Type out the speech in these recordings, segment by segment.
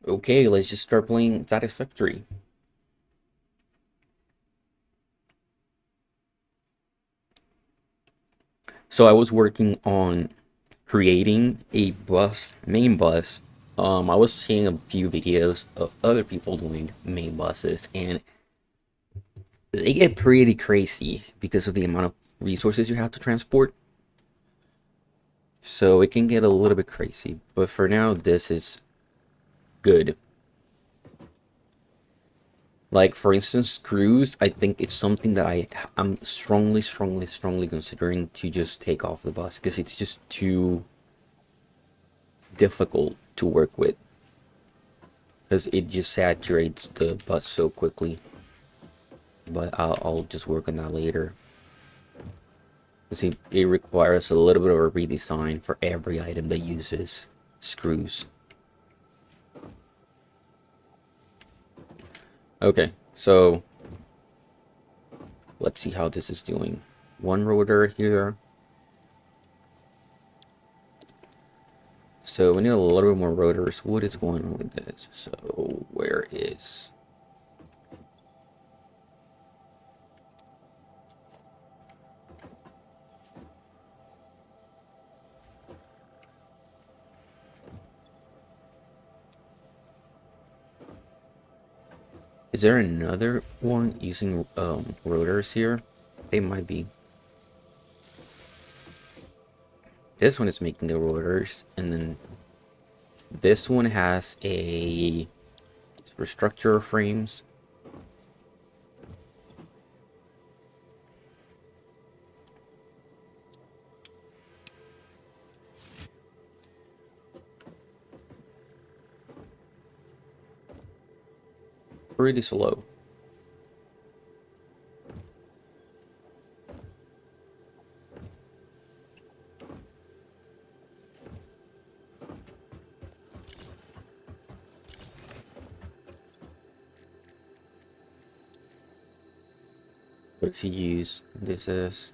Okay, let's just start playing Satisfactory. So I was working on creating a main bus. I was seeing a few videos of other people doing main buses, and they get pretty crazy because of the amount of resources you have to transport. So it can get a little bit crazy, but for now, this is good. Like for instance, screws, I think it's something that I'm strongly considering to just take off the bus because it's just too difficult to work with because it just saturates the bus so quickly. But I'll just work on that later. Because it requires a little bit of a redesign for every item that uses screws. Okay, so let's see how this is doing. One rotor here. So we need a little bit more rotors. What is going on with this? So where is... Is there another one using rotors here? They might be. This one is making the rotors, and then this one has a for structure frames. Pretty slow. What does he use? This is...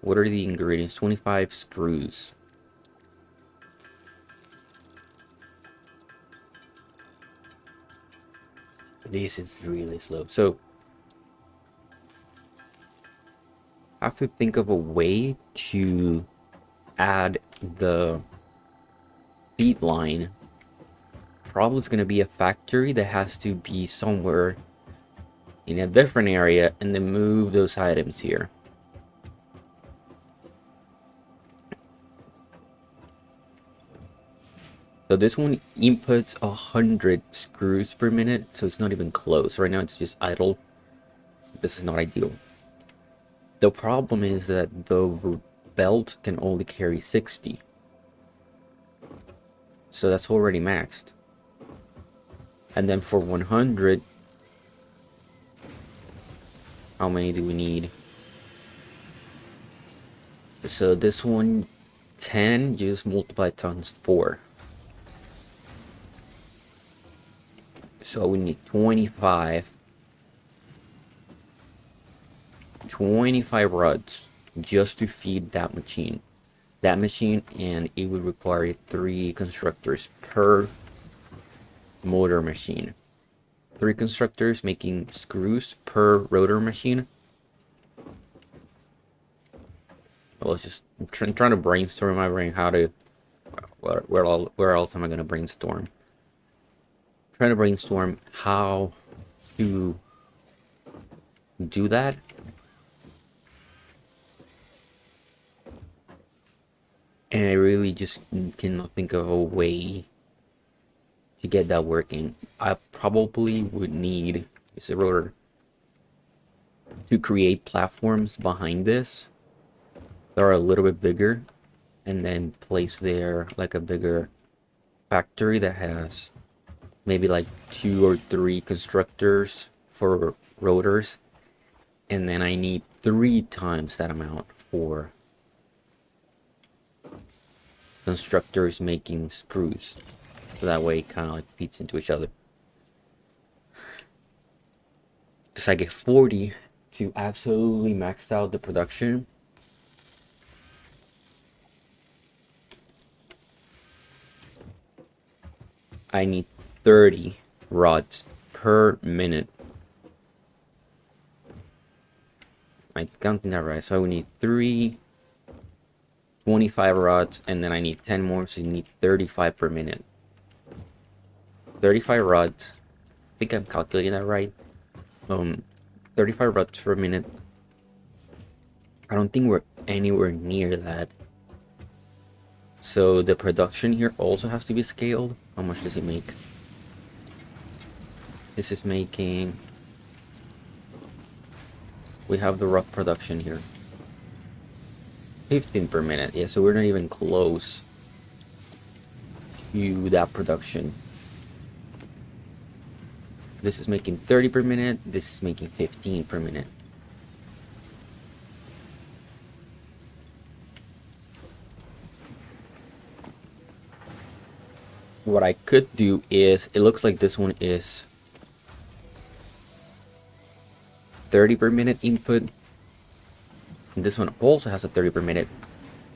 What are the ingredients? 25 screws. This is really slow. So I have to think of a way to add the feed line. Probably is going to be a factory that has to be somewhere in a different area and then move those items here. So this one inputs 100 screws per minute, so it's not even close. Right now it's just idle. This is not ideal. The problem is that the belt can only carry 60. So that's already maxed. And then for 100, how many do we need? So this one, 10, you just multiply times 4. So we need 25. 25 rods just to feed that machine. And it would require 3 constructors per motor machine. 3 constructors making screws per rotor machine. Well, let's just... I'm trying to brainstorm in my brain how to... Where else am I going to brainstorm? Trying to brainstorm how to do that. And I really just cannot think of a way to get that working. I probably would need a rotor to create platforms behind this that are a little bit bigger, and then place there like a bigger factory that has maybe like 2 or 3 constructors for rotors, and then I need 3 times that amount for constructors making screws. So that way it kind of like feeds into each other. Because I get 40 to absolutely max out the production. I need 30 rods per minute. I'm counting that right. So we need 25 rods, and then I need 10 more, so you need 35 per minute. 35 rods. I think I'm calculating that right. 35 rods per minute. I don't think we're anywhere near that. So the production here also has to be scaled. How much does it make? This is making... We have the rough production here. 15 per minute. Yeah, so we're not even close to that production. This is making 30 per minute. This is making 15 per minute. What I could do is, it looks like this one is 30 per minute input. And this one also has a 30 per minute.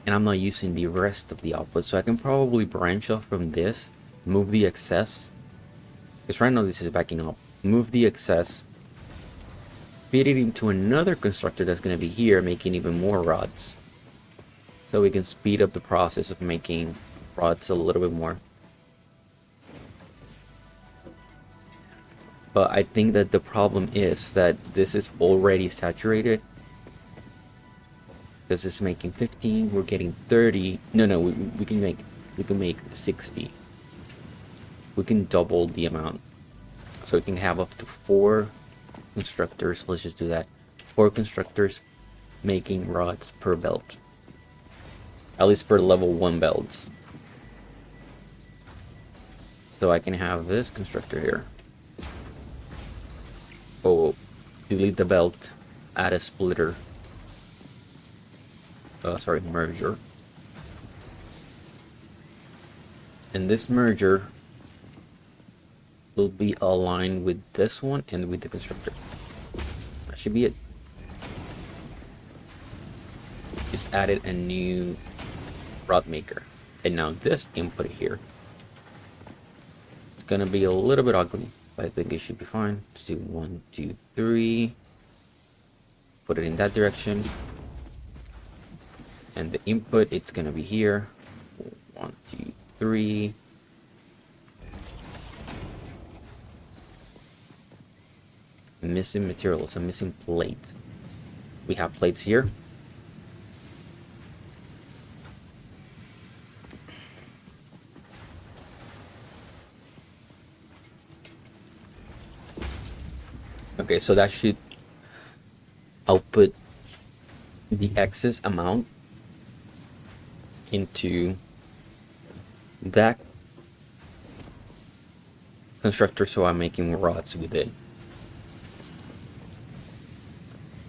And I'm not using the rest of the output. So I can probably branch off from this, move the excess. Because right now this is backing up. Move the excess. Feed it into another constructor that's going to be here, making even more rods. So we can speed up the process of making rods a little bit more. But I think that the problem is that this is already saturated. Because it's making 15, we're getting 30. No, we can make 60. We can double the amount. So we can have up to 4 constructors. Let's just do that. 4 constructors making rods per belt. At least for level 1 belts. So I can have this constructor here. Oh, delete the belt, add a splitter. Merger. And this merger will be aligned with this one and with the constructor. That should be it. Just added a new rod maker. And now this input here, it's gonna be a little bit ugly, but I think it should be fine. Let's do 1, 2, 3. Put it in that direction. And the input, it's gonna be here. 1, 2, 3. Missing material, so missing plate. We have plates here. Okay, so that should output the excess amount into that constructor, so I'm making rods with it.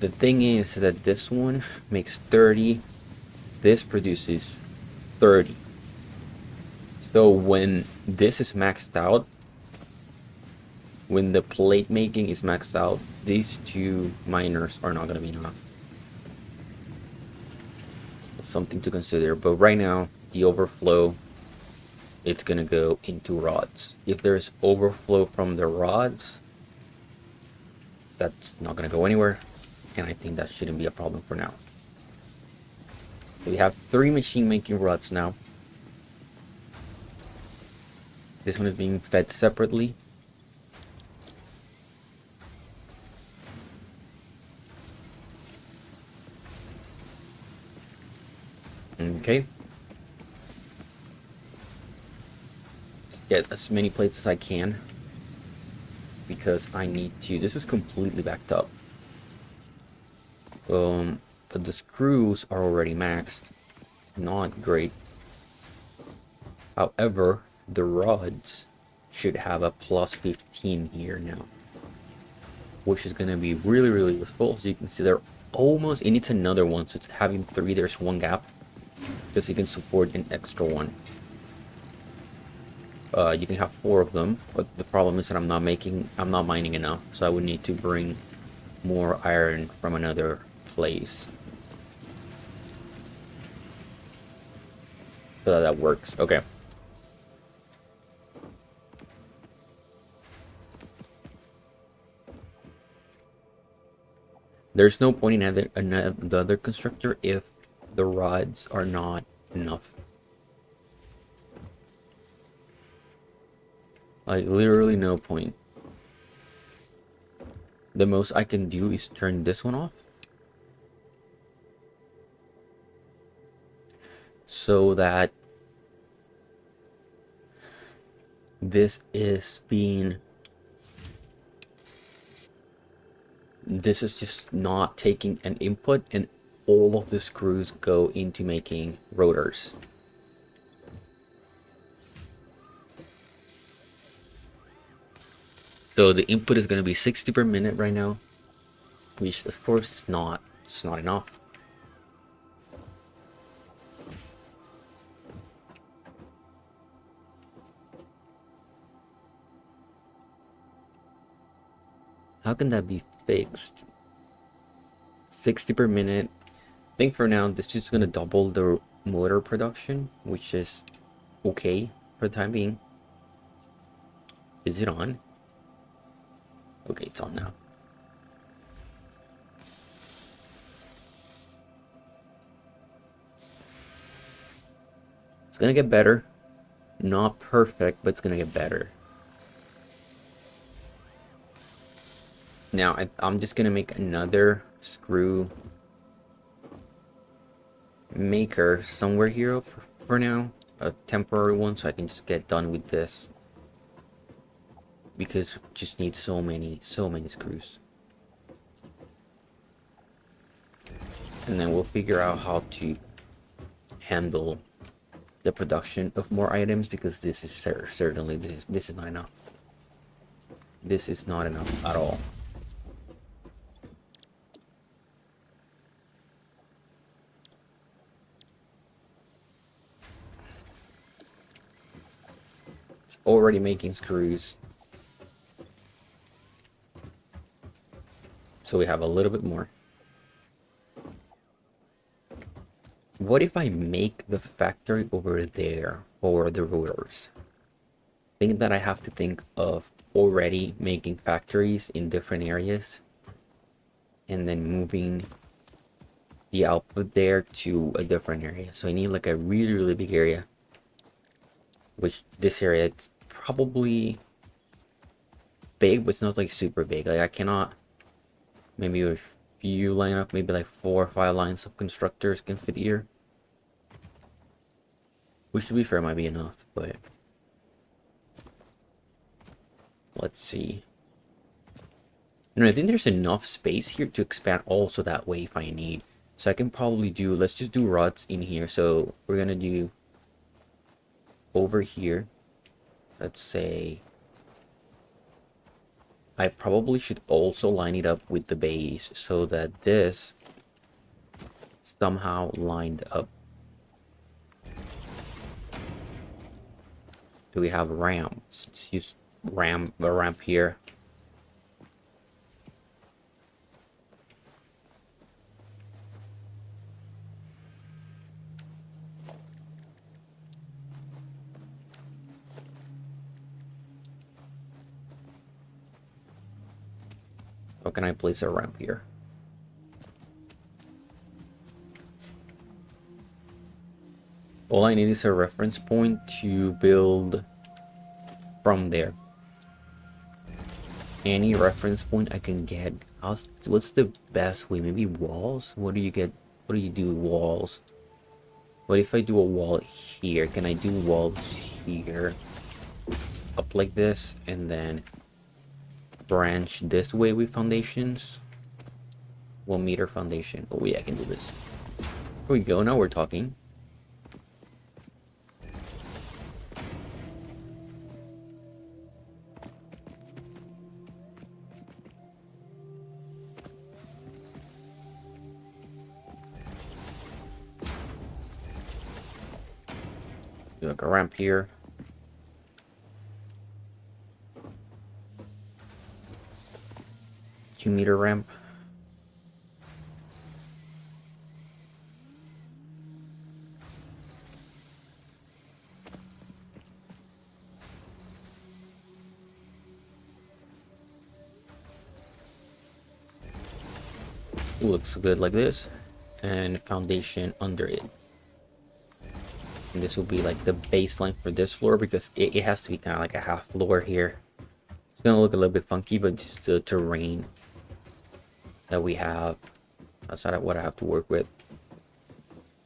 The thing is that this one makes 30, this produces 30. So when this is maxed out, when the plate making is maxed out, these 2 miners are not going to be enough. That's something to consider. But right now, the overflow, it's going to go into rods. If there's overflow from the rods, that's not going to go anywhere. And I think that shouldn't be a problem for now. So we have 3 machine making rods now. This one is being fed separately. Okay. Just get as many plates as I can, because I need to. This is completely backed up. But the screws are already maxed. Not great. However, the rods should have a plus 15 here now, which is going to be really, really useful. So you can see they're almost, it needs another one, so it's having 3, there's 1 gap, because you can support an extra one. You can have 4 of them, but the problem is that I'm not mining enough, so I would need to bring more iron from another place so that works. Okay. There's no point in the other constructor if the rods are not enough. Like, literally no point. The most I can do is turn this one off, so that this is just not taking an input, and all of the screws go into making rotors. So the input is going to be 60 per minute right now, which of course is not, it's not enough. How can that be fixed? 60 per minute. I think for now this is just going to double the motor production, which is okay for the time being. Is it on? Okay, it's on now. It's gonna get better. Not perfect, but it's gonna get better. Now, I'm just gonna make another screw maker somewhere here for now. A temporary one, so I can just get done with this. Because we just need so many screws. And then we'll figure out how to handle the production of more items, because this is certainly this is not enough. This is not enough at all. It's already making screws. So we have a little bit more. What if I make the factory over there for the rotors? I think that I have to think of already making factories in different areas and then moving the output there to a different area. So I need like a really big area, which this area, it's probably big, but it's not like super big. Like I cannot, maybe a few line up, maybe like 4 or 5 lines of constructors can fit here. Which, to be fair, might be enough, but let's see. And I think there's enough space here to expand also that way if I need. So I can probably do, let's just do rods in here. So we're gonna do over here, let's say, I probably should also line it up with the base so that this somehow lined up. Do we have ramps? Let's use a ramp here. How can I place a ramp here? All I need is a reference point to build from there. Any reference point I can get. What's the best way? Maybe walls? What do you get? What do you do with walls? What if I do a wall here? Can I do walls here? Up like this, and then branch this way with foundations? 1 meter foundation. Oh yeah, I can do this. Here we go, now we're talking. Do like a ramp here. Two-meter ramp. looks good like this, and foundation under it. And this will be like the baseline for this floor, because it has to be kind of like a half floor here. It's gonna look a little bit funky, but it's the terrain that we have. That's not what I have to work with.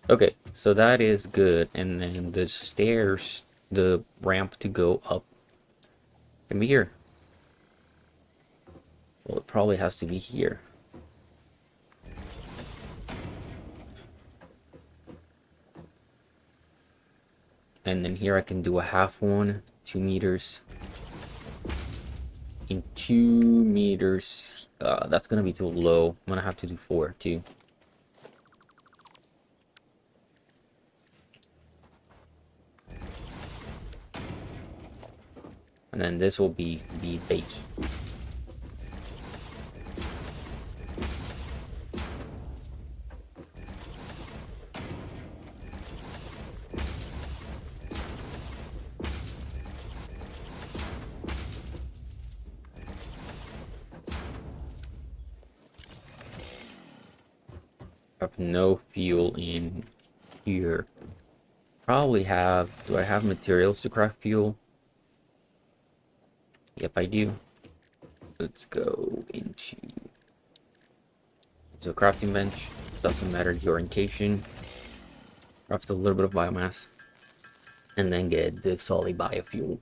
Okay, so that is good. And then the stairs, the ramp to go up can be here. Well, it probably has to be here. And then here I can do a half one, 2 meters. In 2 meters, that's gonna be too low. I'm gonna have to do 4 too. And then this will be the base. I have no fuel in here. Probably have, do I have materials to craft fuel? Yep, I do. Let's go into so crafting bench. Doesn't matter the orientation. Craft a little bit of biomass, and then get the solid biofuel.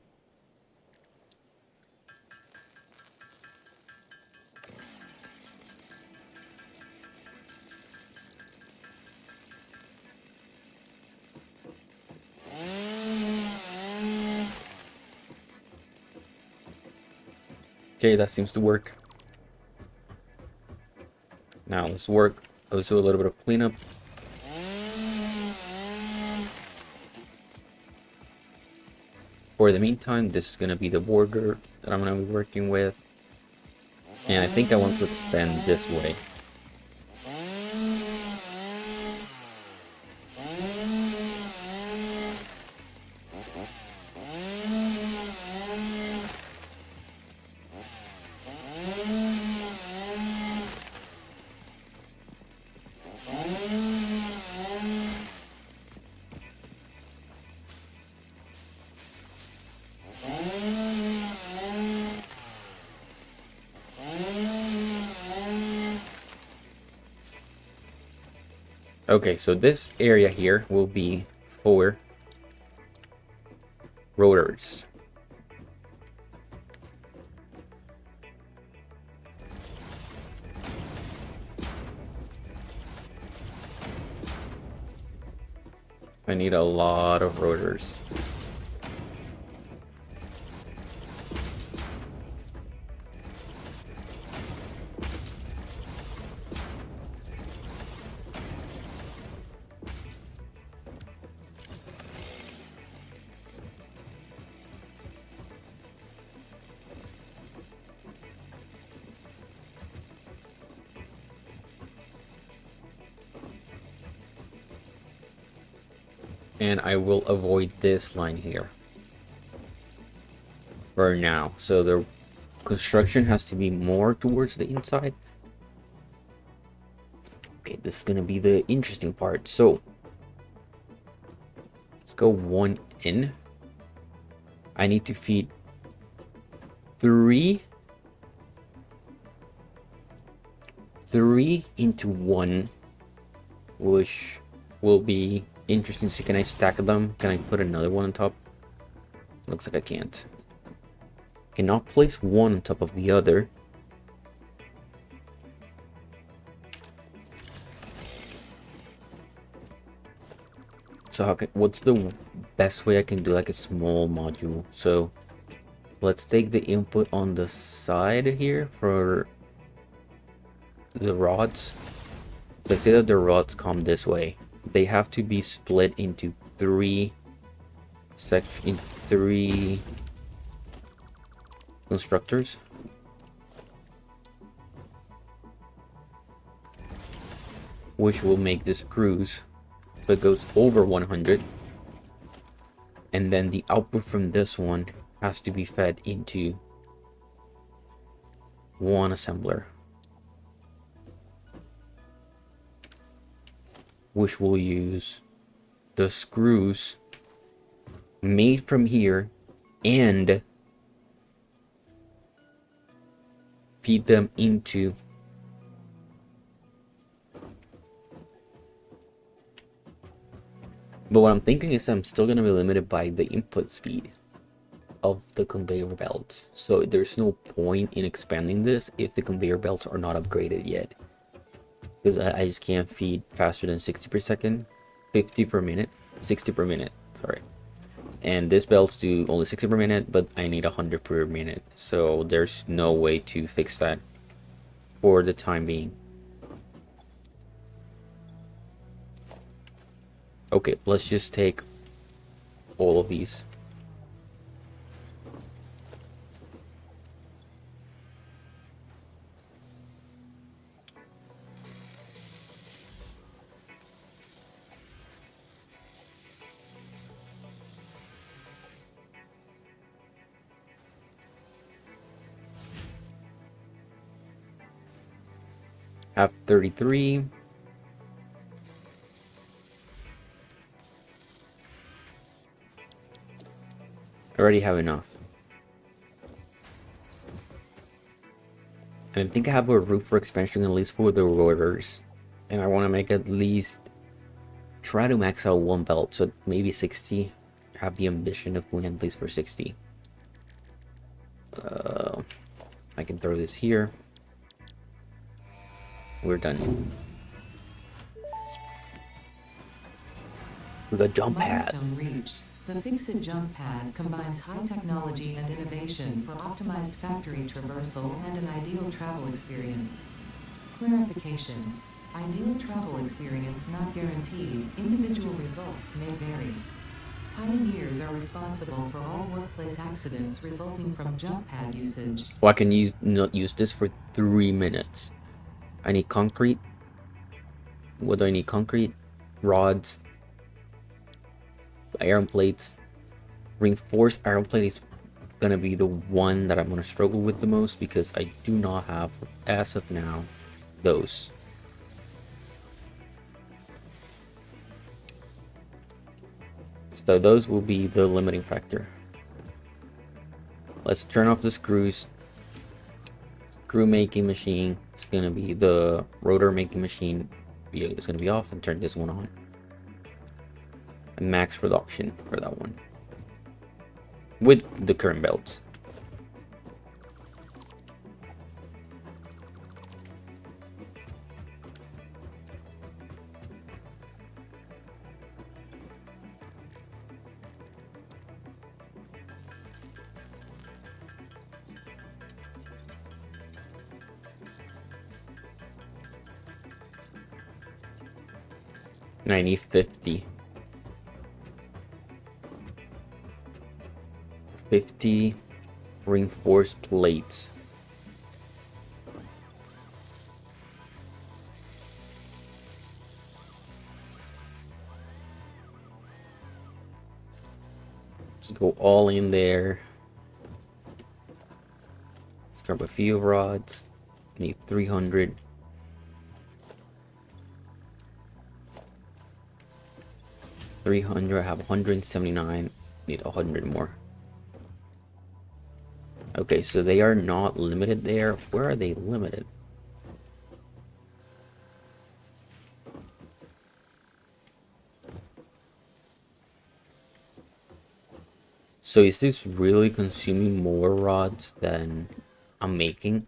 Okay, that seems to work. Now let's do a little bit of cleanup. For the meantime, this is gonna be the border that I'm gonna be working with. And I think I want to extend this way. Okay, so this area here will be for rotors. I need a lot of rotors. And I will avoid this line here for now. So the construction has to be more towards the inside. Okay, this is gonna be the interesting part. So let's go 1 in. I need to feed 3 into 1, which will be interesting to see. Can I stack them? Can I put another one on top? Looks like I can't. Cannot place one on top of the other. So what's the best way I can do like a small module? So let's take the input on the side here for the rods. Let's say that the rods come this way. They have to be split into 3 constructors. Which will make the screws so it goes over 100. And then the output from this one has to be fed into one assembler. which will use the screws made from here and feed them into but what I'm thinking is I'm still gonna be limited by the input speed of the conveyor belts, so there's no point in expanding this if the conveyor belts are not upgraded yet, because I just can't feed faster than 60 per second, 50 per minute, 60 per minute, sorry. And this belts do only 60 per minute, but I need 100 per minute, so there's no way to fix that for the time being. Okay, let's just take all of these. Have 33. I already have enough. And I think I have a room for expansion at least for the rotors. And I want to make at least try to max out one belt, so maybe 60. Have the ambition of going at least for 60. I can throw this here. We're done. We got jump pad. Milestone reached. The Fix-It jump pad combines high technology and innovation for optimized factory traversal and an ideal travel experience. Clarification. Ideal travel experience not guaranteed. Individual results may vary. Pioneers are responsible for all workplace accidents resulting from jump pad usage. Well, I can not use this for 3 minutes. I need concrete. What do I need? Concrete, rods, iron plates. Reinforced iron plate is gonna be the one that I'm gonna struggle with the most because I do not have, as of now, those. So those will be the limiting factor. Let's turn off the screws. Screw making machine. It's gonna be the rotor making machine. It's gonna be off, and turn this one on. And max production for that one. With the current belts. And I need 50. 50 reinforced plates. Just go all in there. Start with a few rods. Need 300. I have 179. Need 100 more. Okay, so they are not limited there. Where are they limited? So is this really consuming more rods than I'm making?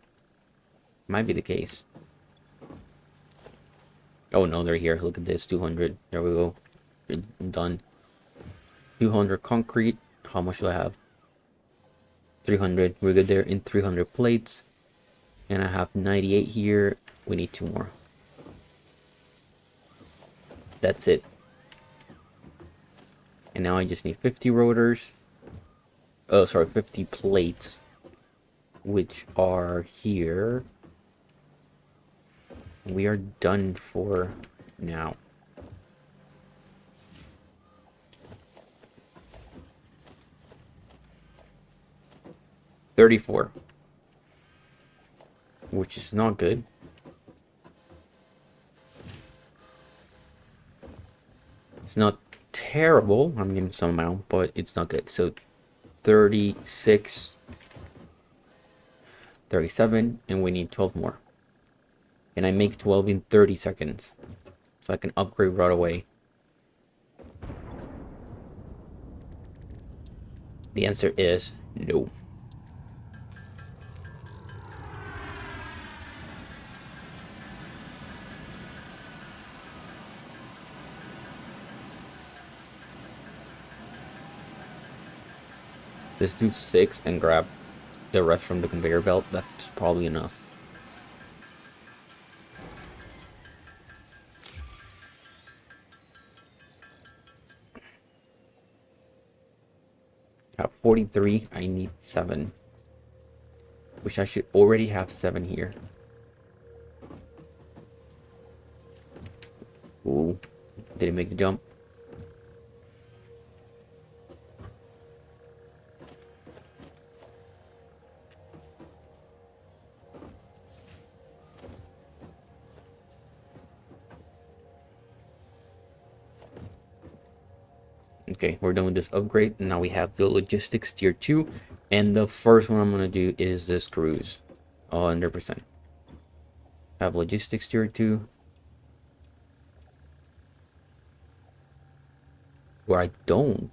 Might be the case. Oh no, they're here. Look at this, 200. There we go. Done. 200 concrete. How much do I have? 300. We're good there in 300 plates. And I have 98 here. We need 2 more. That's it. And now I just need 50 rotors. Oh, sorry, 50 plates. Which are here. We are done for now. $34, which is not good. It's not terrible. I'm getting some amount, but it's not good. So 36, 37, and we need 12 more. And I make 12 in 30 seconds. So I can upgrade right away. The answer is no. Let's do 6 and grab the rest from the conveyor belt. That's probably enough. At 43, I need 7. Which I should already have 7 here. Ooh, did it make the jump? Okay, we're done with this upgrade. Now we have the logistics tier 2. And the first one I'm going to do is the screws. 100%. Have logistics tier 2. Where I don't.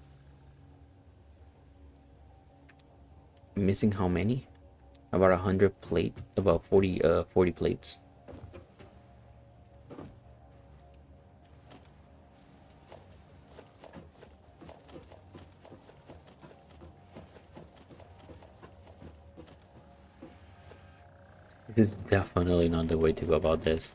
Missing how many? About 100 plate. About 40 plates. This is definitely not the way to go about this.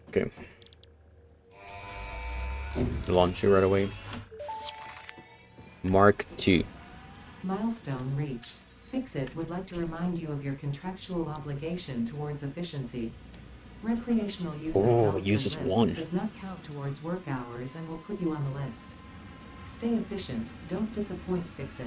Okay. Launch it right away. Mark 2. Milestone reached. Fix-It would like to remind you of your contractual obligation towards efficiency. Recreational use of belts uses and 1. lifts does not count towards work hours and will put you on the list. Stay efficient, don't disappoint Fix-It.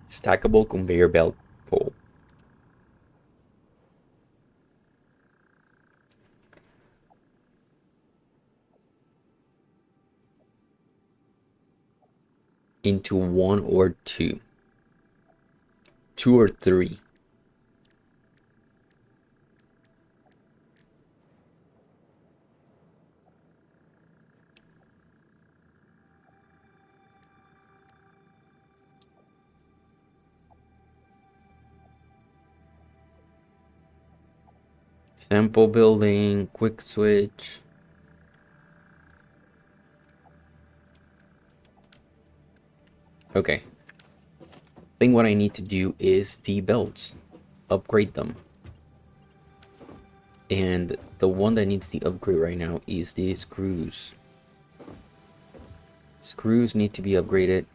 Stackable conveyor belt pole. Into 1 or 2. 2 or 3. Sample building, quick switch. Okay. I think what I need to do is the belts. Upgrade them. And the one that needs the upgrade right now is the screws. Screws need to be upgraded.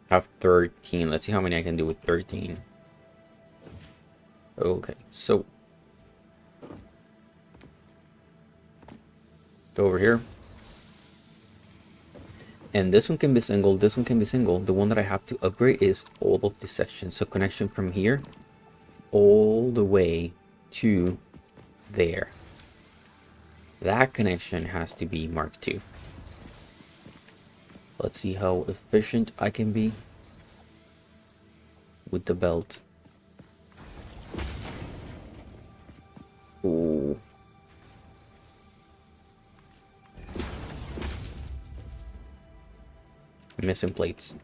Have 13. Let's see how many I can do with 13. Okay, so go over here. And this one can be single, this one can be single. The one that I have to upgrade is all of this section. So connection from here all the way to there. That connection has to be Mark II. Let's see how efficient I can be with the belt. Ooh. Missing plates.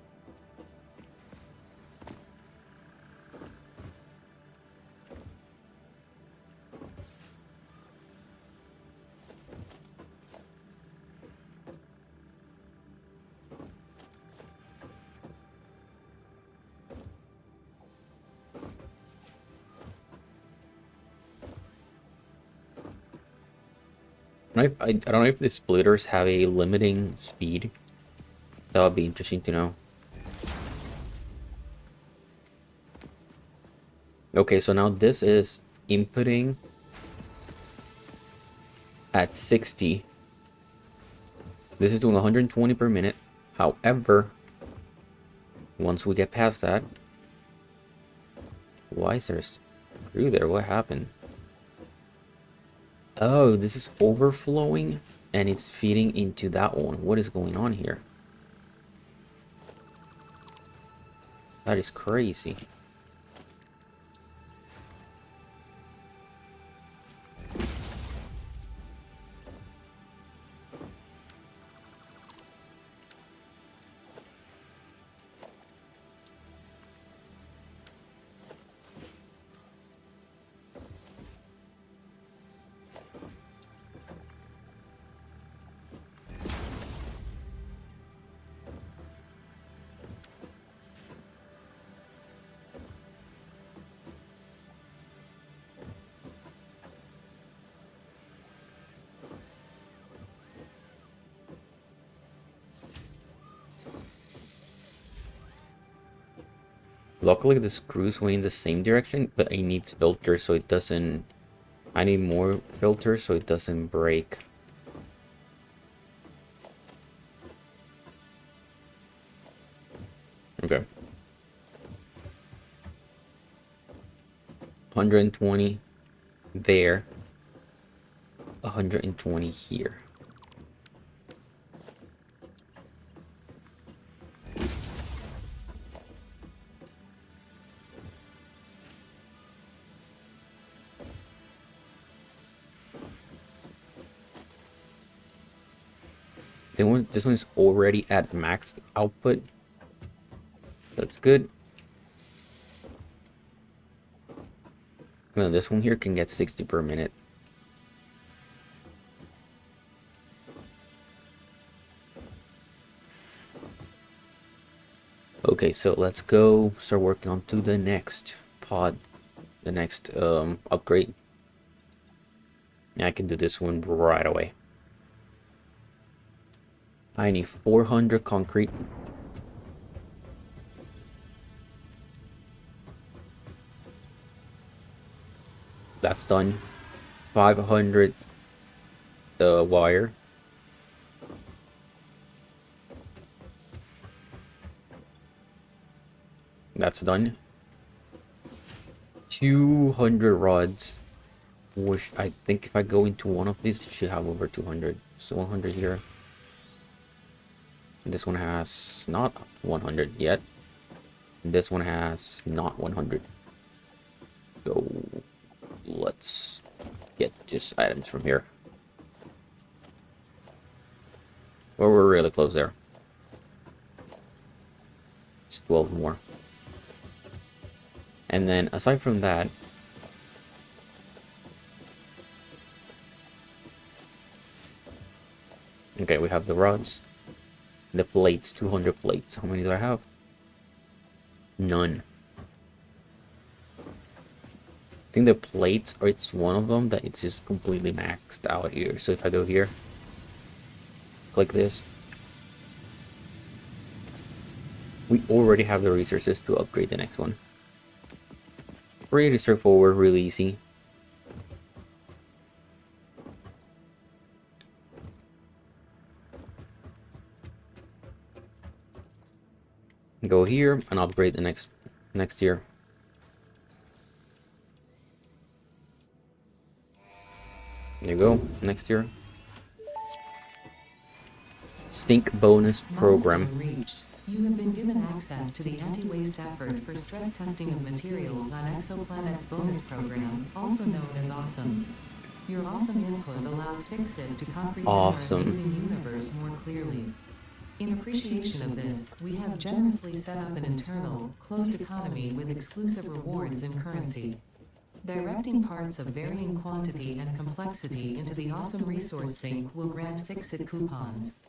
I don't know if the splitters have a limiting speed. That would be interesting to know. Okay, so now this is inputting at 60. This is doing 120 per minute. However, once we get past that, why is there a screw there? What happened? Oh, this is overflowing and it's feeding into that one. What is going on here? That is crazy. Luckily the screws went in the same direction, but it needs filters so it doesn't... I need more filters so it doesn't break. Okay. 120 there. 120 here. This one is already at max output. That's good. And then this one here can get 60 per minute. Okay, so let's go start working on to the next pod, the next upgrade. I can do this one right away. I need 400 concrete. That's done. 500 wire. That's done. 200 rods. Which I think if I go into one of these, it should have over 200. So 100 here. This one has not 100 yet. This one has not 100. So let's get just items from here. Well, we're really close there. Just 12 more. And then aside from that, okay, we have the rods. The plates, 200 plates. How many do I have? None. I think the plates, or it's one of them that it's just completely maxed out here. So if I go here, click this, we already have the resources to upgrade the next one. Pretty straightforward, really easy. Go here and upgrade the next tier. There you go, next tier. Stink bonus program. Milestone reached. You have been given access to the anti-waste effort for stress testing of materials on Exoplanet's bonus program, also known as Awesome. Your awesome input allows Fixit to comprehend our amazing universe more clearly. In appreciation of this, we have generously set up an internal, closed economy with exclusive rewards in currency. Directing parts of varying quantity and complexity into the Awesome Resource Sink will grant Fixit coupons.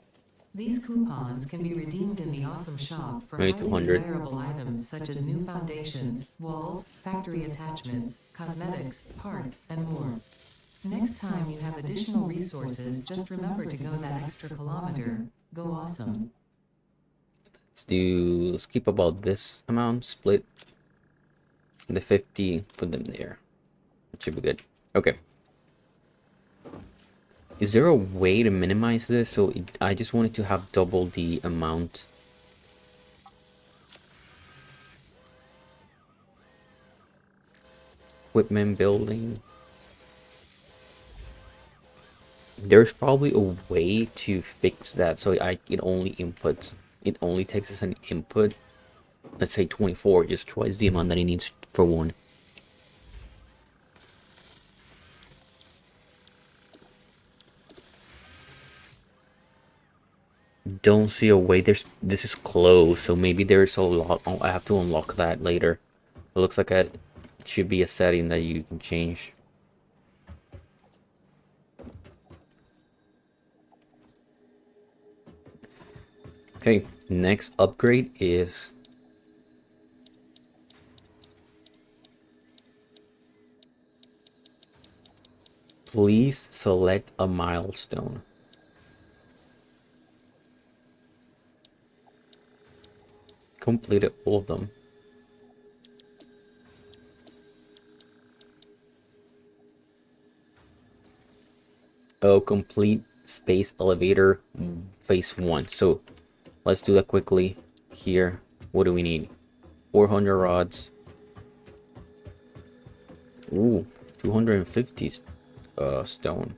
These coupons can be redeemed in the Awesome Shop for highly desirable items such as new foundations, walls, factory attachments, cosmetics, parts, and more. Next time you have additional resources, just remember to go that extra kilometer. Go awesome. Let's keep about this amount, split the 50, put them there. It should be good. Okay. Is there a way to minimize this? So I just wanted to have double the amount. Equipment building. There's probably a way to fix that so it only inputs. It only takes as an input. Let's say 24, just twice the amount that it needs for one. Don't see a way. This is closed, so maybe there's a lot. Oh, I have to unlock that later. It looks like it should be a setting that you can change. Okay, next upgrade is please select a milestone. Completed all of them. Oh, complete space elevator phase 1. So let's do that quickly here. What do we need? 400 rods. Ooh, 250 stone.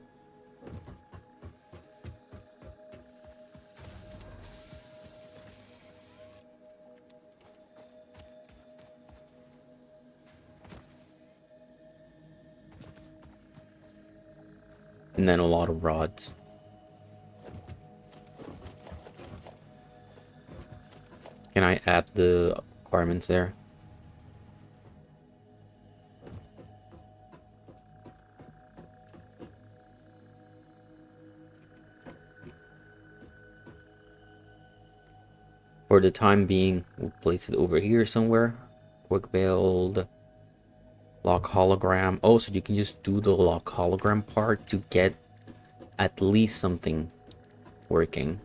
And then a lot of rods. Can I add the requirements there? For the time being, we'll place it over here somewhere. Quick build. Lock hologram. Oh, so you can just do the lock hologram part to get at least something working.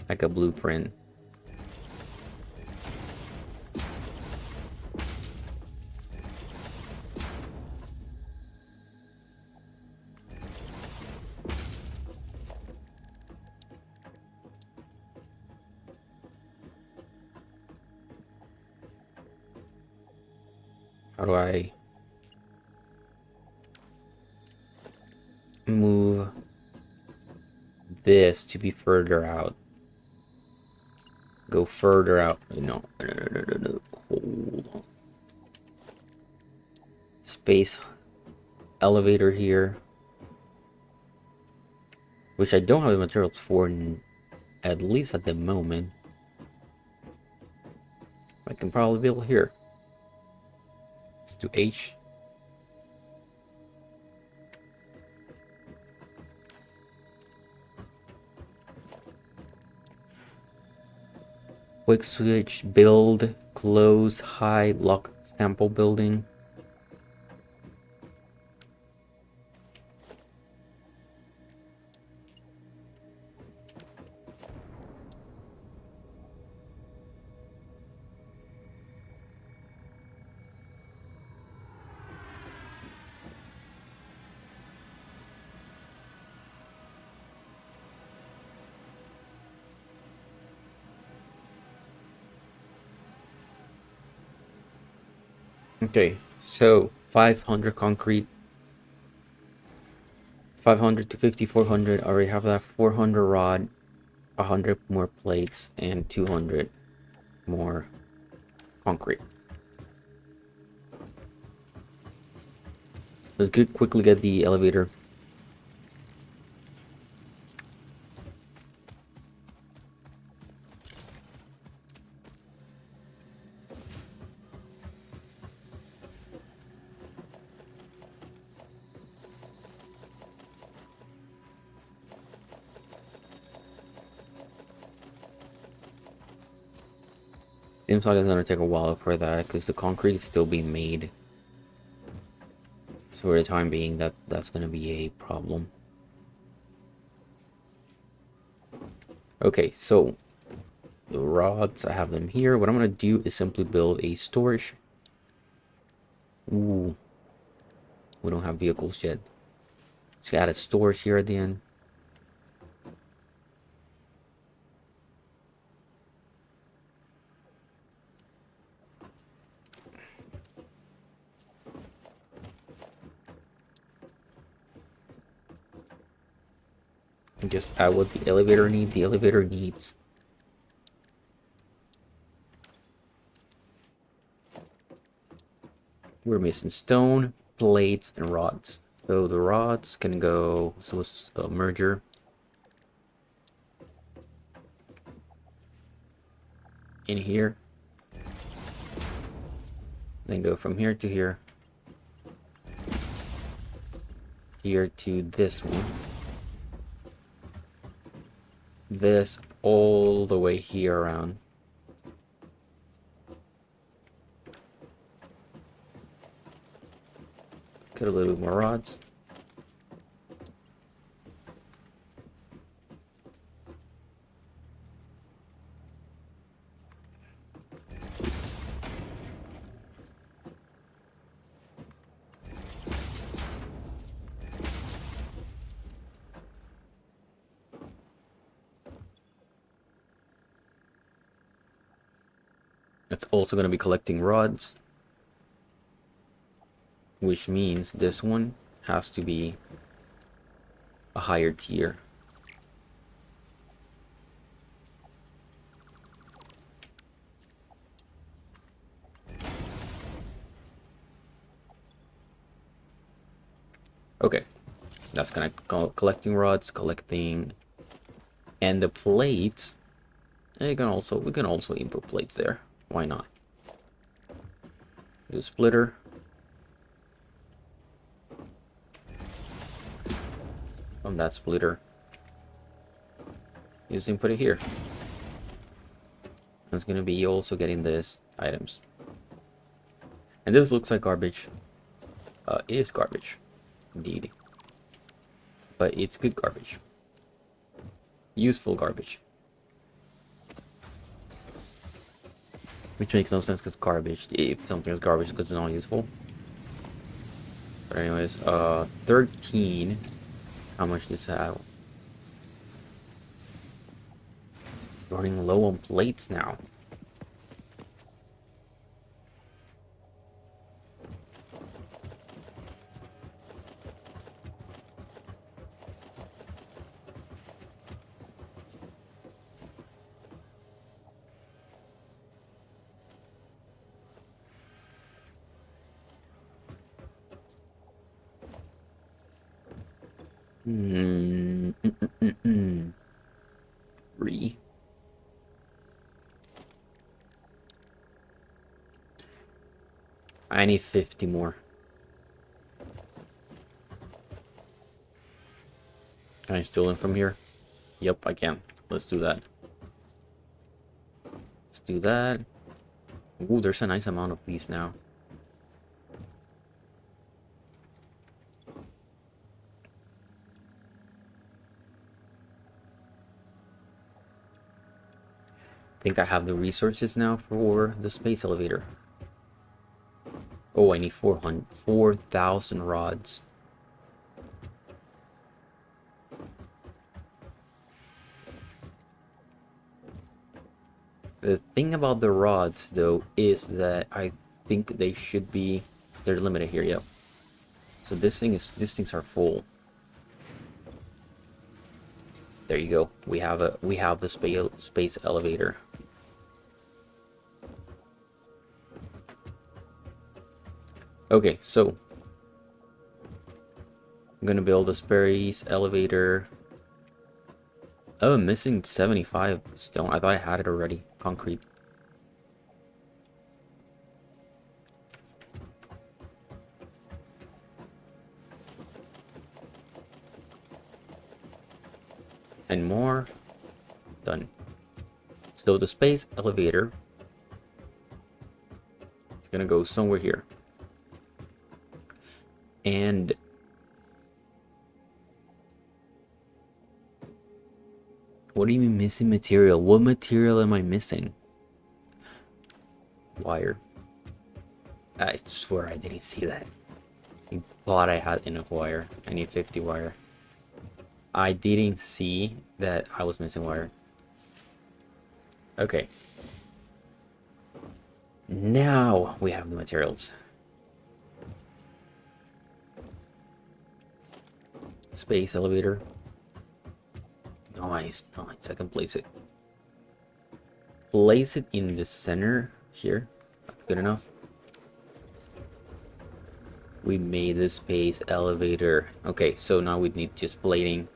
Like a blueprint. How do I move this to be further out? Go further out. No. Hold on. Space elevator here. Which I don't have the materials for, at least at the moment. I can probably build here. Let's do H. Quick switch, build, close, hide, lock, sample building. Okay, so 500 concrete, 500 to 5400. I already have that. 400 rod, 100 more plates, and 200 more concrete. Let's quickly get the elevator. Seems like it's gonna take a while for that because the concrete is still being made. So for the time being, that's gonna be a problem. Okay, so the rods, I have them here. What I'm gonna do is simply build a storage. Ooh, we don't have vehicles yet. Let's add a storage here at the end. And just add what the elevator needs. The elevator needs we're missing stone, plates, and rods. So the rods can go, so it's a merger. In here. Then go from here to here. Here to this one. This all the way here around. Get a little bit more rods. It's also going to be collecting rods, which means this one has to be a higher tier. Okay, that's kind of collecting rods, collecting, and the plates. We can also input plates there. Why not? Do a splitter. From that splitter, just input it here. It's gonna be also getting this items. And this looks like garbage. It is garbage, indeed. But it's good garbage. Useful garbage. Which makes no sense because garbage. If something is garbage because it's not useful. But anyways, 13. How much does this have? Running low on plates now. Three. I need 50 more. Can I steal them from here? Yep, I can. Let's do that. Let's do that. Ooh, there's a nice amount of these now. I think I have the resources now for the space elevator. Oh, I need 4,000 rods. The thing about the rods, though, is that I think they should be... They're limited here, yep. So these things are full. There you go. We have the space elevator. Okay, so I'm gonna build a space elevator. Oh, I'm missing 75 stone. I thought I had it already. Concrete. And more. Done. So the space elevator is gonna go somewhere here. And what do you mean missing material? What material am I missing? Wire. I swear I didn't see that. I thought I had enough wire. I need 50 wire. I didn't see that I was missing wire. Okay. Now we have the materials. Space elevator. Nice, nice. I can place it. Place it in the center here. That's good enough. We made the space elevator. Okay, so now we need just plating.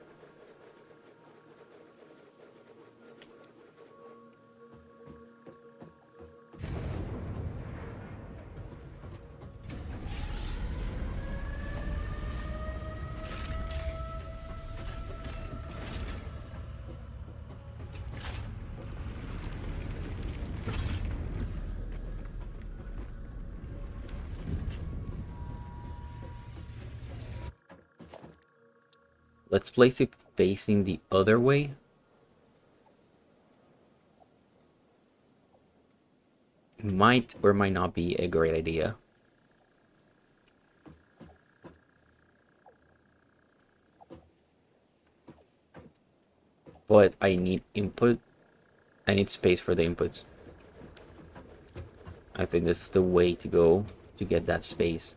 Let's place it facing the other way. Might or might not be a great idea. But I need input. I need space for the inputs. I think this is the way to go to get that space.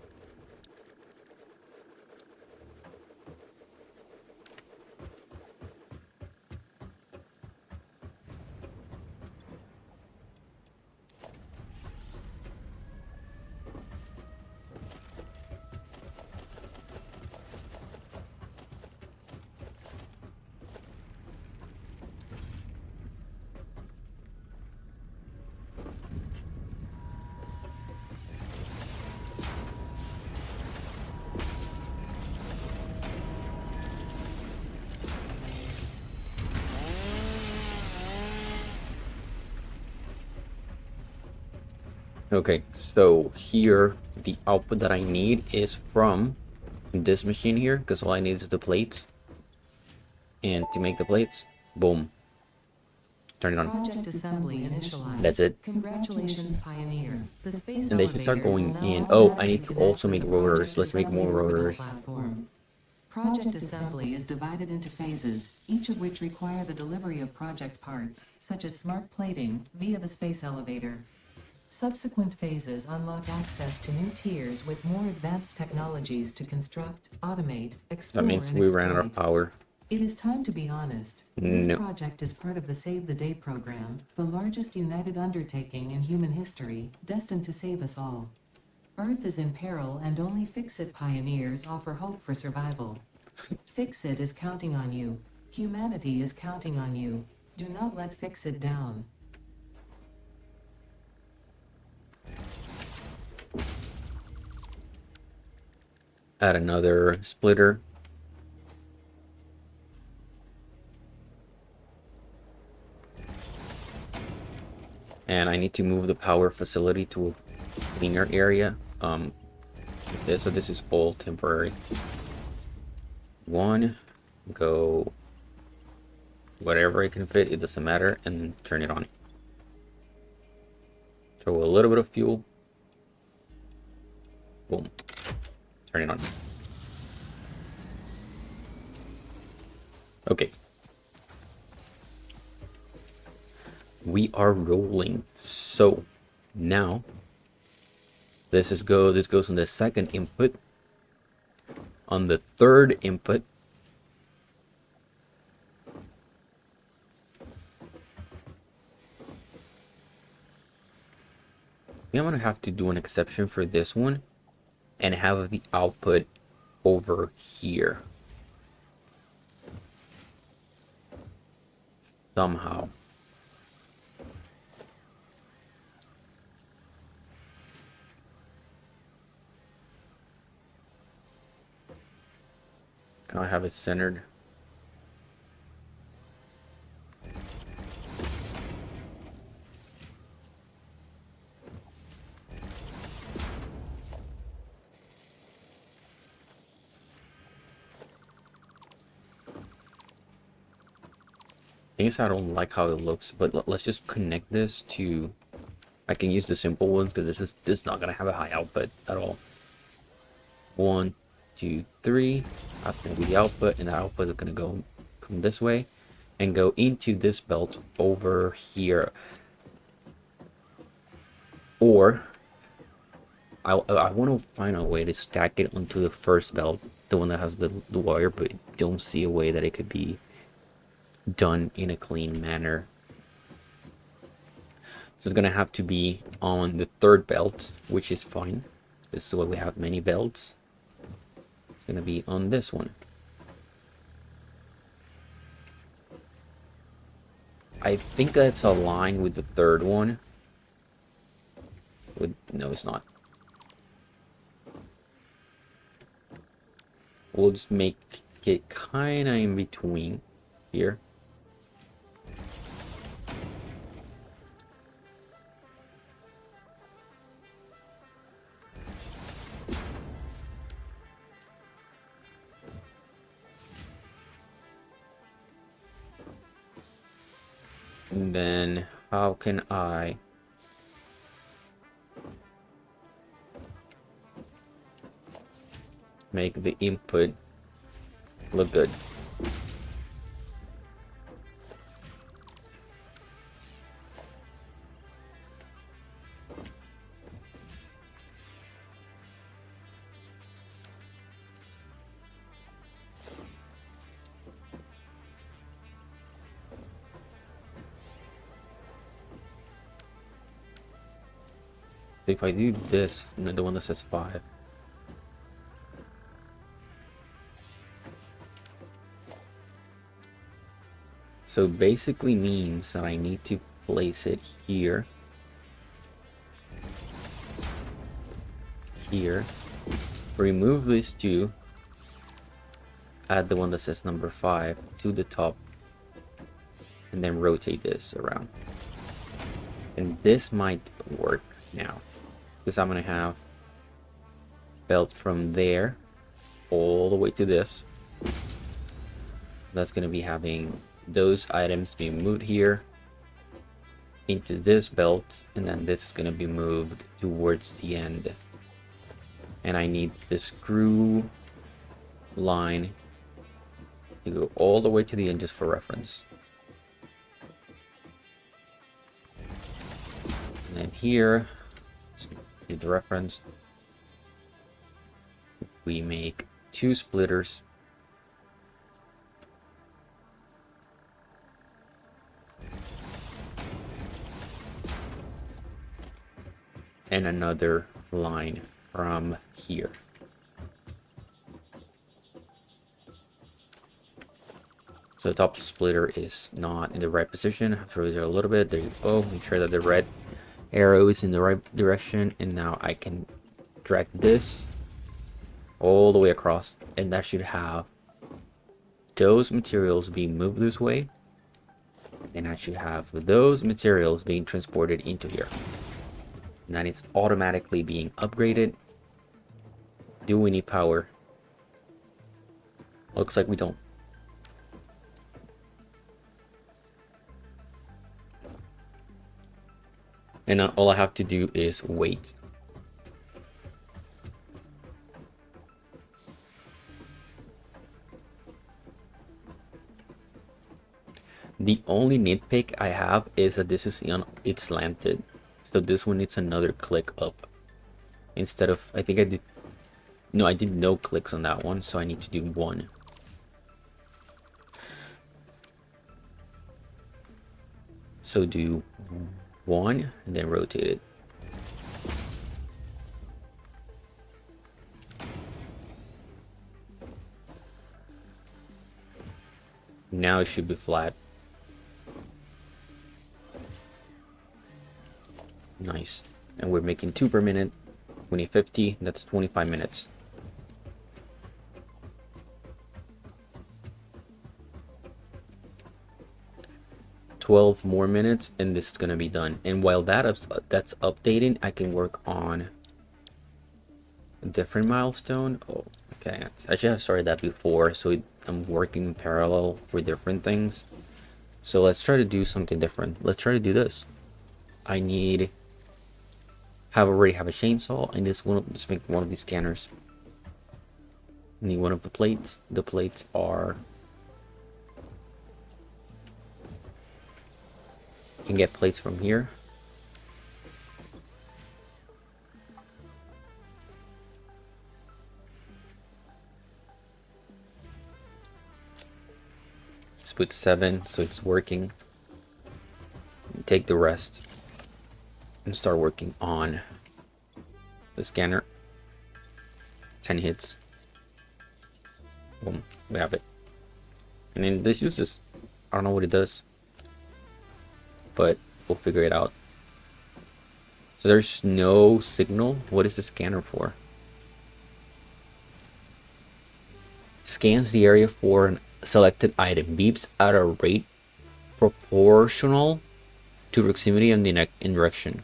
Okay, so here the output that I need is from this machine here, because all I need is the plates. And to make the plates, boom, turn it on. Project assembly initialized. That's it. Congratulations, Pioneer. The space And they should start elevator going will in. now Oh, I automatically need to connect also with make the rotors. project Let's make more assembly orbital rotors. platform. Project assembly is divided into phases, each of which require the delivery of project parts, such as smart plating, via the space elevator. Subsequent phases unlock access to new tiers with more advanced technologies to construct, automate, explore, That means and we ran out of exploit. power. It is time to be honest. This No. project is part of the Save the Day program, the largest united undertaking in human history, destined to save us all. Earth is in peril and only Fix-It pioneers offer hope for survival. Fix-It is counting on you. Humanity is counting on you. Do not let Fix-It down. Add another splitter. And I need to move the power facility to a cleaner area. So this is all temporary. One, go whatever it can fit, it doesn't matter, and turn it on. Throw a little bit of fuel. Boom. Turn it on. Okay. We are rolling. So now this goes on the second input. On the third input, I'm gonna have to do an exception for this one and have the output over here somehow. Can I have it centered? thing is, I don't like how it looks, but let's just connect this to... I can use the simple ones because this is not gonna have a high output at all. 1, 2, 3. That's gonna be the output, and the output is gonna come this way and go into this belt over here. Or I want to find a way to stack it onto the first belt, the one that has the wire, but don't see a way that it could be done in a clean manner. So it's gonna have to be on the third belt, which is fine. This is why we have many belts. It's gonna be on this one. I think that's aligned with the third one. No, it's not. We'll just make it kind of in between here. And then how can I make the input look good? If I do this, the one that says 5. So basically means that I need to place it here, here, remove these two, add the one that says number 5 to the top, and then rotate this around. And this might work now, because I'm gonna have belt from there all the way to this. That's gonna be having those items being moved here into this belt, and then this is going to be moved towards the end. And I need the screw line to go all the way to the end just for reference. And then here, let's do the reference. We make 2 splitters. And another line from here. So the top splitter is not in the right position. I have to rotate it a little bit. There you go. Make sure that the red arrow is in the right direction. And now I can drag this all the way across. And that should have those materials being moved this way. And I should have those materials being transported into here. And then it's automatically being upgraded. Do we need power? Looks like we don't. And all I have to do is wait. The only nitpick I have is that this is it's slanted. So this one needs another click up. Instead of, I think I did, no, I did no clicks on that one, so I need to do 1. So do 1 and then rotate it. Now it should be flat. Nice. And we're making 2 per minute. 2050, that's 25 minutes. $12 more minutes and this is gonna be done. And while that's updating, I can work on a different milestone. Oh, okay. I should have started that before, so I'm working in parallel for different things. So let's try to do something different. Let's try to do this. I need already have a chainsaw, and just make one of these scanners. I need one of the plates. The plates are, you can get plates from here. Just put 7 so it's working. Take the rest and start working on the scanner. 10 hits. Boom, we have it. And then let's use this. I don't know what it does, but we'll figure it out. So there's no signal. What is the scanner for? Scans the area for an selected item. Beeps at a rate proportional to proximity and the direction.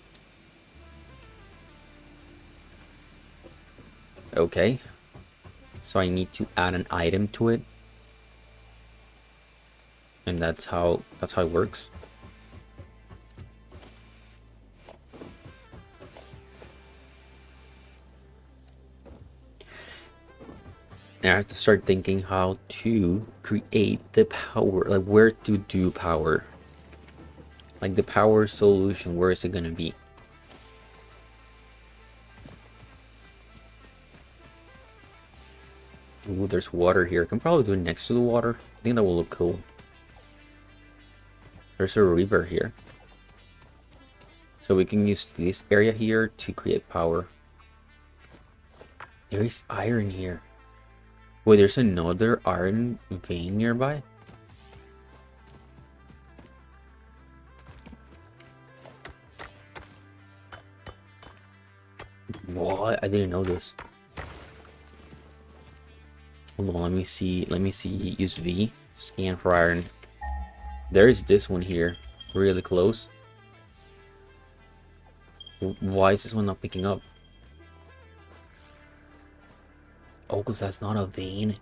Okay. So I need to add an item to it. And that's how it works. And I have to start thinking how to create the power, like where to do power. Like the power solution, where is it gonna be? Ooh, there's water here. I can probably do it next to the water. I think that will look cool. There's a river here. So we can use this area here to create power. There is iron here. Wait, there's another iron vein nearby? What? I didn't know this. Hold on, let me see. Use V. Scan for iron. There's this one here. Really close. Why is this one not picking up? Oh, because that's not a vein.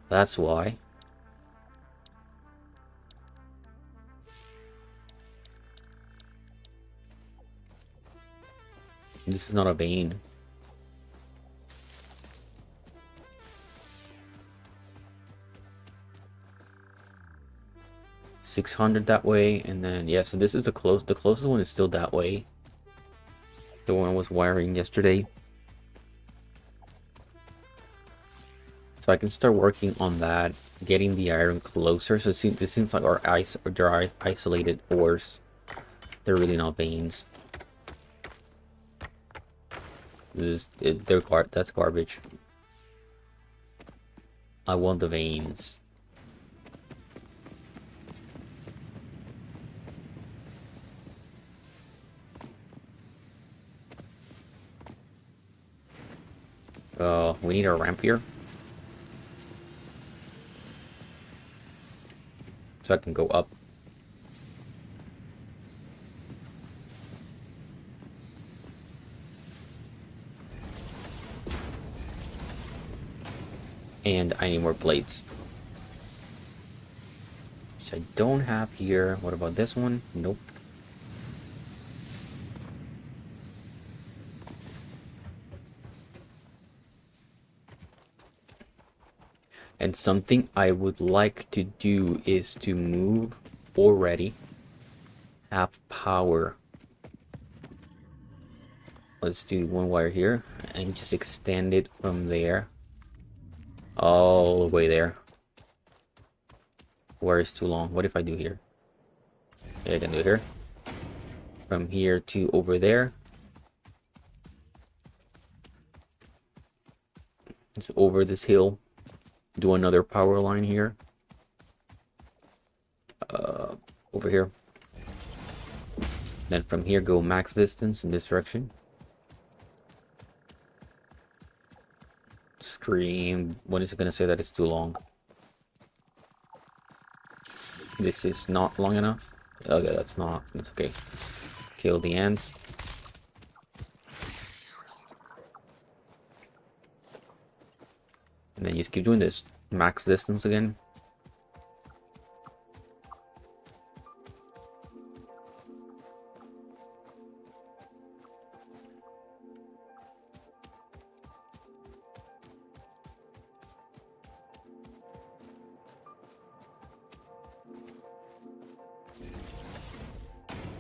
That's why. This is not a vein. $600 that way, and then yeah, so this is the closest one is still that way. The one I was wiring yesterday. So I can start working on that, getting the iron closer. So this seems like our isolated ores. They're really not veins. That's garbage. I want the veins. We need a ramp here. So I can go up. And I need more plates. Which I don't have here. What about this one? Nope. And something I would like to do is to move already. Have power. Let's do one wire here and just extend it from there all the way there. Wire is too long. What if I do here? Yeah, I can do it here. From here to over there. It's over this hill. Do another power line here. Over here. Then from here go max distance in this direction. Scream. When is it gonna say that it's too long? This is not long enough. Okay, that's okay. Kill the ants. And then you just keep doing this. Max distance again.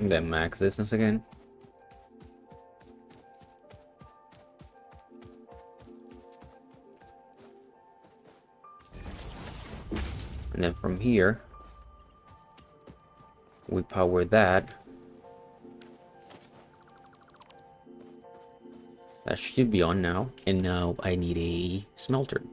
Then max distance again. And then from here, we power that. That should be on now. And now I need a smelter.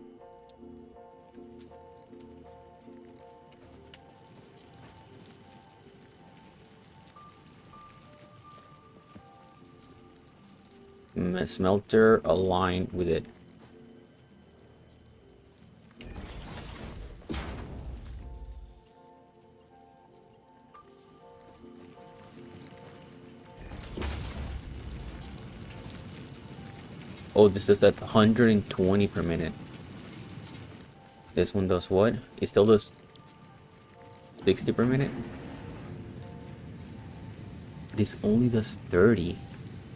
Smelter aligned with it. Oh, this is at 120 per minute. This one does what? It still does 60 per minute? This only does 30.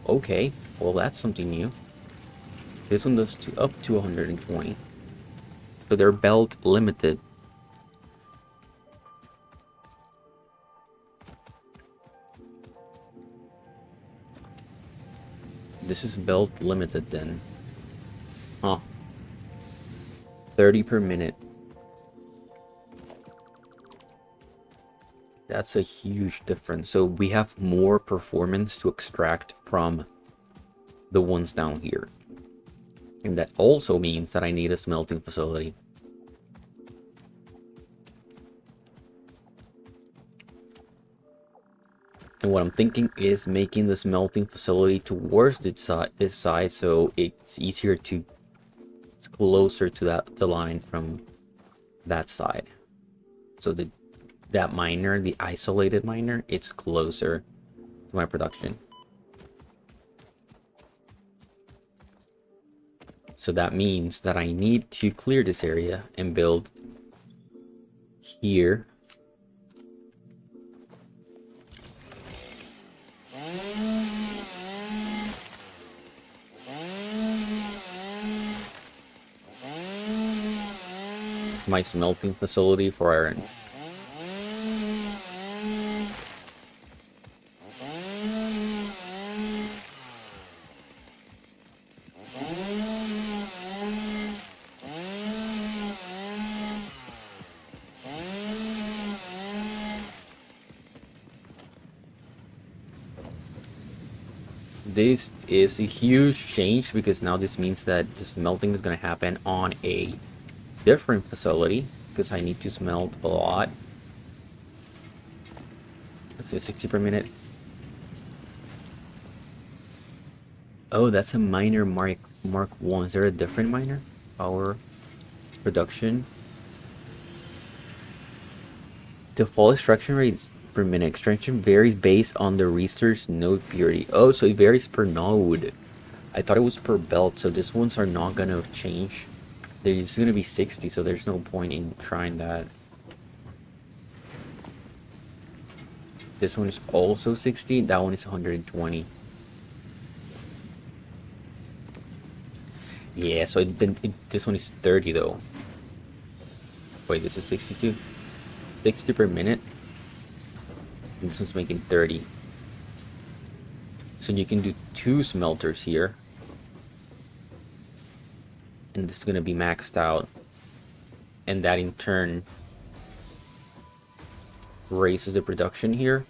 Okay, well that's something new. This one does up to 120. So they're belt limited. This is belt limited then. Huh. 30 per minute. That's a huge difference. So we have more performance to extract from the ones down here. And that also means that I need a smelting facility. And what I'm thinking is making the smelting facility towards this side so it's easier to, it's closer to the line from that side. So that miner, the isolated miner, it's closer to my production. So that means that I need to clear this area and build here. My smelting facility for iron. This is a huge change because now this means that the smelting is going to happen on a different facility because I need to smelt a lot. Let's say 60 per minute. Oh, that's a miner Mark 1. Is there a different miner? Power production. Default extraction rates per minute. Extraction varies based on the research node purity. Oh, so it varies per node. I thought it was per belt, so these ones are not gonna change. There's gonna be 60, so there's no point in trying that. This one is also 60, that one is 120. Yeah, so this one is 30 though. Wait, this is 62? 60 per minute. And this one's making 30. So you can do 2 smelters here. And this is going to be maxed out. And that in turn raises the production here.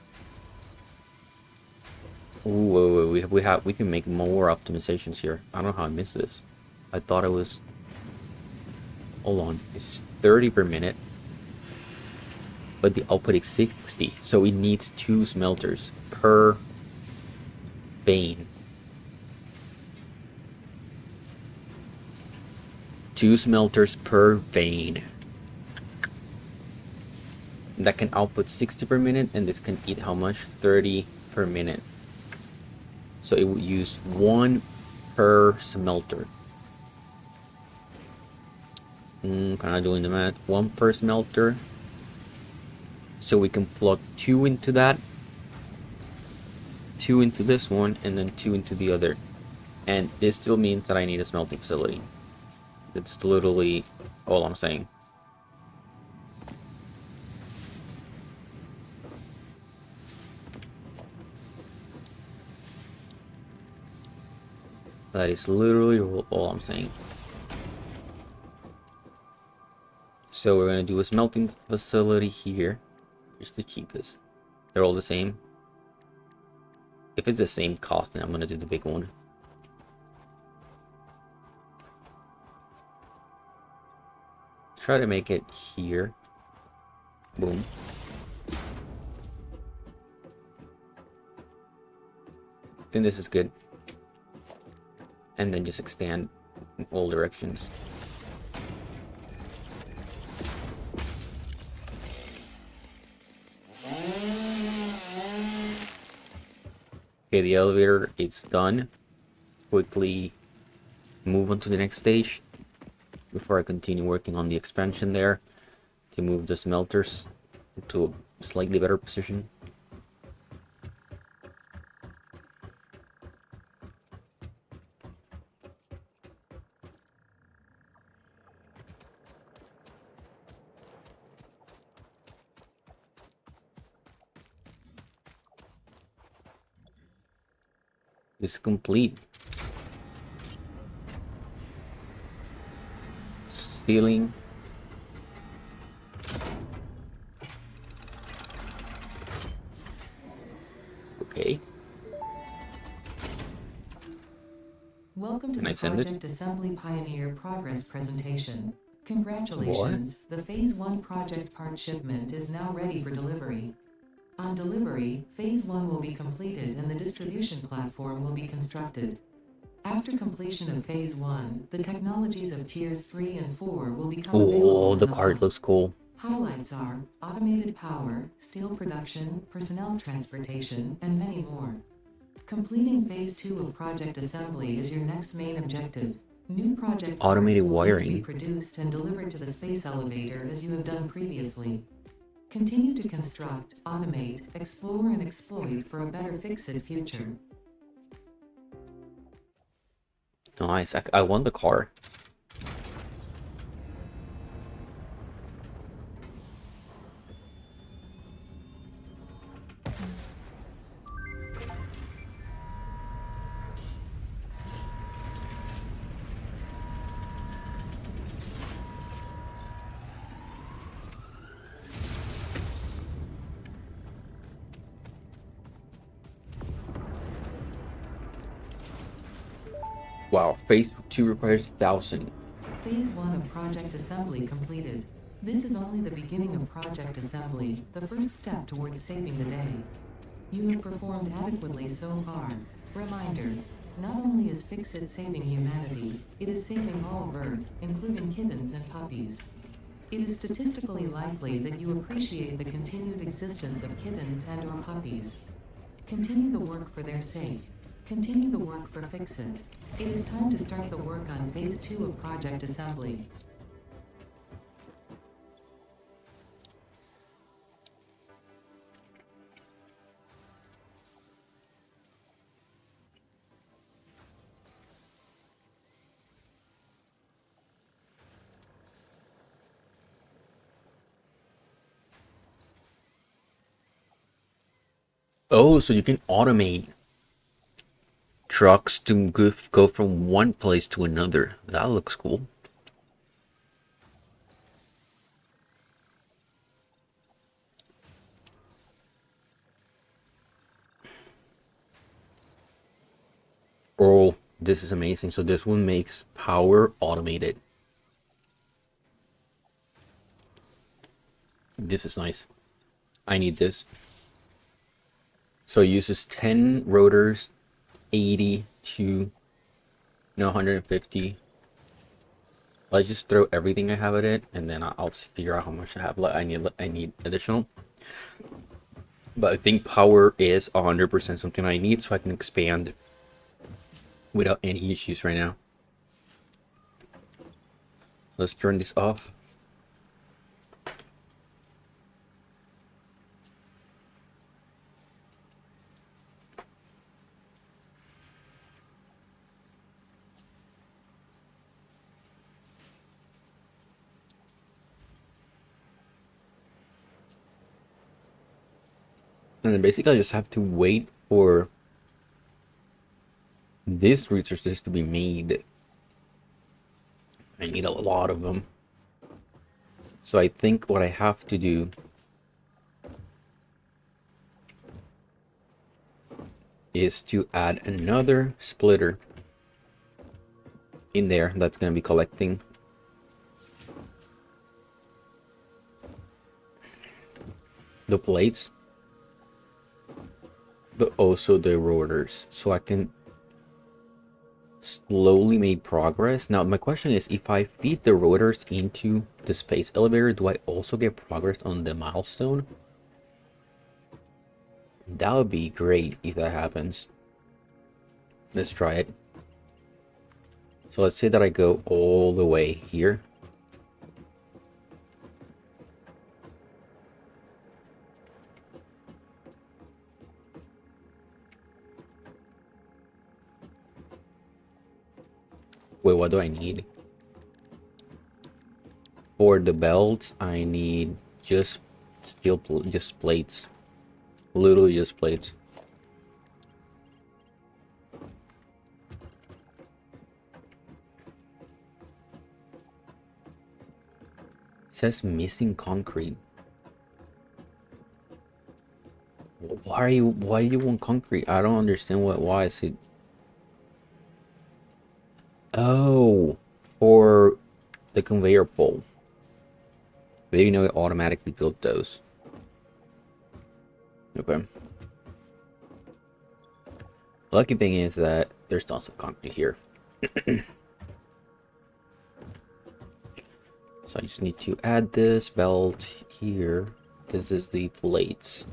Ooh, we can make more optimizations here. I don't know how I missed this. I thought it was, hold on, it's 30 per minute. But the output is 60, so it needs 2 smelters per vein. 2 smelters per vein. That can output 60 per minute, and this can eat how much? 30 per minute. So it would use 1 per smelter. Kind of doing the math. 1 per smelter. So we can plug 2 into that, 2 into this one, and then 2 into the other. And this still means that I need a smelting facility. That's literally all I'm saying. That is literally all I'm saying. So we're gonna do a smelting facility here. It's the cheapest. They're all the same. If it's the same cost, then I'm gonna do the big one. Try to make it here. Boom. Then this is good. And then just extend in all directions. Okay, the elevator, it's done. Quickly move on to the next stage before I continue working on the expansion there to move the smelters to a slightly better position. This is complete. Ceiling. Okay. Welcome to Can I the send it? Project Assembly Pioneer Progress presentation. Congratulations, the Phase 1 project part shipment is now ready for delivery. On delivery, Phase 1 will be completed and the distribution platform will be constructed. After completion of Phase 1, the technologies of Tiers 3 and 4 will become available Oh, in the the card hub. looks cool. Highlights are automated power, steel production, personnel transportation, and many more. Completing Phase 2 of Project Assembly is your next main objective. New project Automated parts will need to be wiring. produced and delivered to the space elevator as you have done previously. Continue to construct, automate, explore and exploit for a better fix-it future. Nice. I want the car. Wow, phase 2 requires 1,000. Phase 1 of Project Assembly completed. This is only the beginning of Project Assembly, the first step towards saving the day. You have performed adequately so far. Reminder, not only is Fix-It saving humanity, it is saving all of Earth, including kittens and puppies. It is statistically likely that you appreciate the continued existence of kittens and or puppies. Continue the work for their sake. Continue the work for Fix-It. It is time to start the work on Phase 2 of Project Assembly. Oh, so you can automate trucks to go from one place to another. That looks cool. Oh, this is amazing. So this one makes power automated. This is nice. I need this. So it uses 10 rotors, 80 to 150. Let's just throw everything I have at it, and then I'll figure out how much I have. I need additional. But I think power is 100% something I need, so I can expand without any issues right now. Let's turn this off. And then basically I just have to wait for This research is to be made. I need a lot of them. So I think what I have to do is to add another splitter in there that's going to be collecting the plates, but also the rotors, so I can slowly make progress. Now my question is, if I feed the rotors into the space elevator, do I also get progress on the milestone? That would be great if that happens. Let's try it. So let's say that I go all the way here. Wait, what do I need? For the belts, I need just just plates. Literally just plates. It says missing concrete. Why do you want concrete? I don't understand why is it. Oh, for the conveyor pole. They didn't know it automatically built those. Okay. Lucky thing is that there's tons of concrete here. So I just need to add this belt here. This is the plates.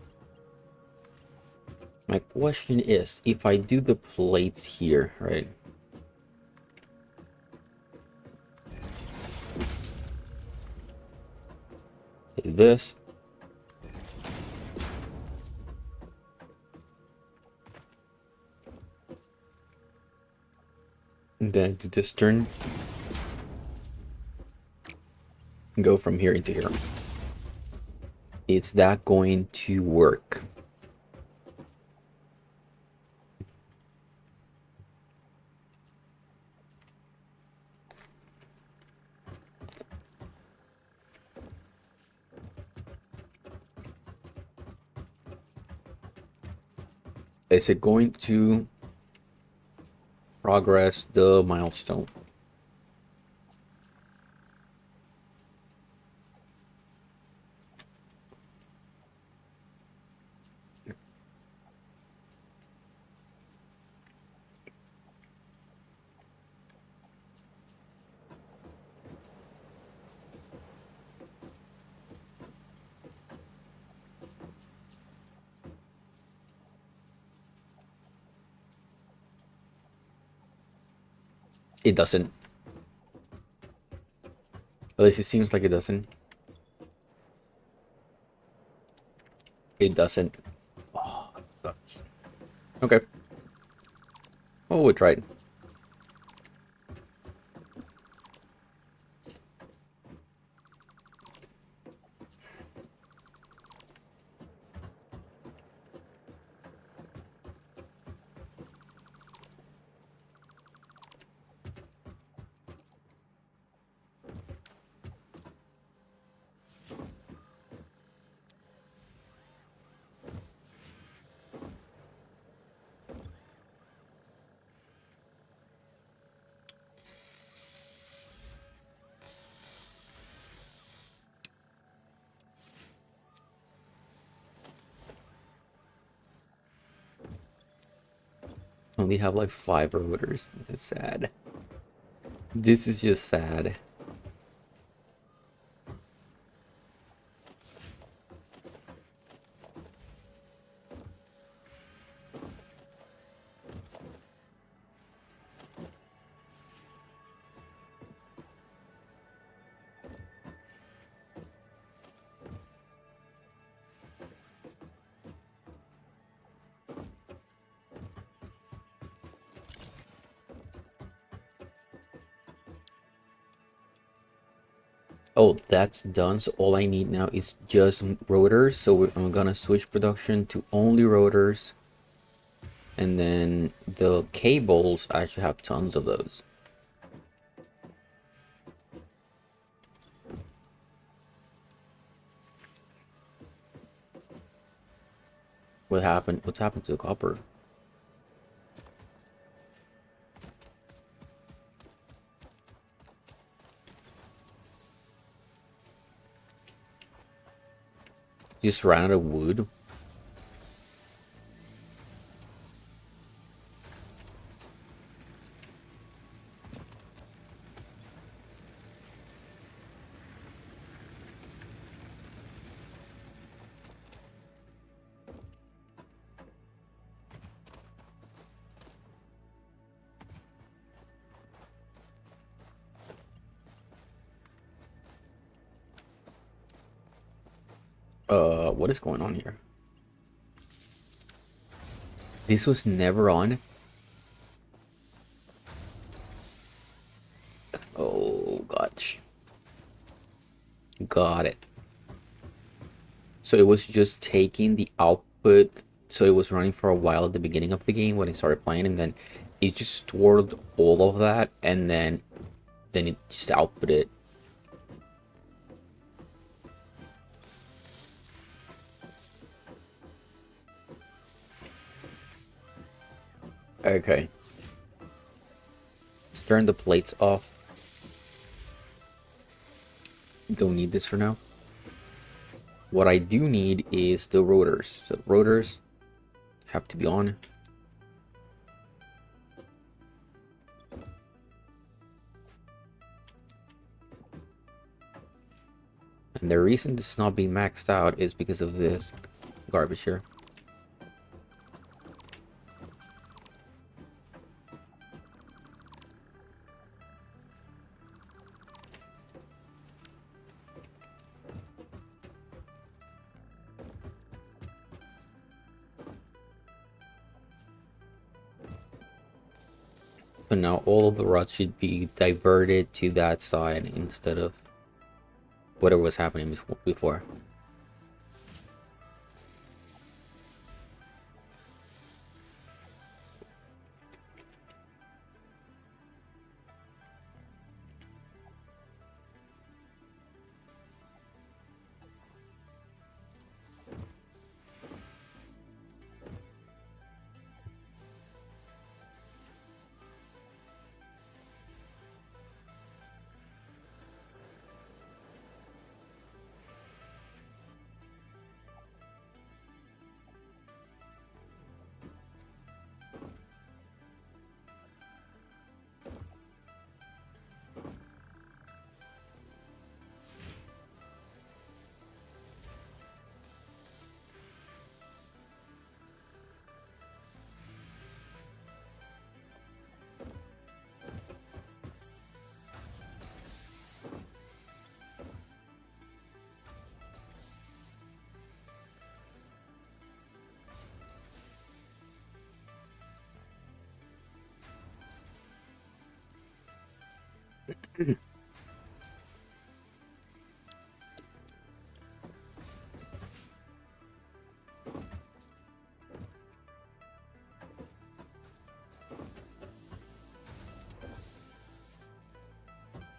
My question is, if I do the plates here, right? This. And then to this turn. Go from here into here. Is that going to work? Is it going to progress the milestone? It doesn't. At least it seems like it doesn't. It doesn't. Oh, that sucks. Okay. Oh, we tried. Only have like 5 rotors. This is sad. This is just sad. Oh, that's done. So all I need now is just rotors. So I'm gonna switch production to only rotors. And then the cables, I should have tons of those. What happened? What's happened to the copper? Just ran out of wood. What is going on here? This was never on. Oh, gosh. Got it. So it was just taking the output. So it was running for a while at the beginning of the game when I started playing, and then it just stored all of that, and then it just outputted. Okay. Let's turn the plates off. Don't need this for now. What I do need is the rotors. So rotors have to be on. And the reason this is not being maxed out is because of this garbage here. So now all of the rods should be diverted to that side instead of whatever was happening before.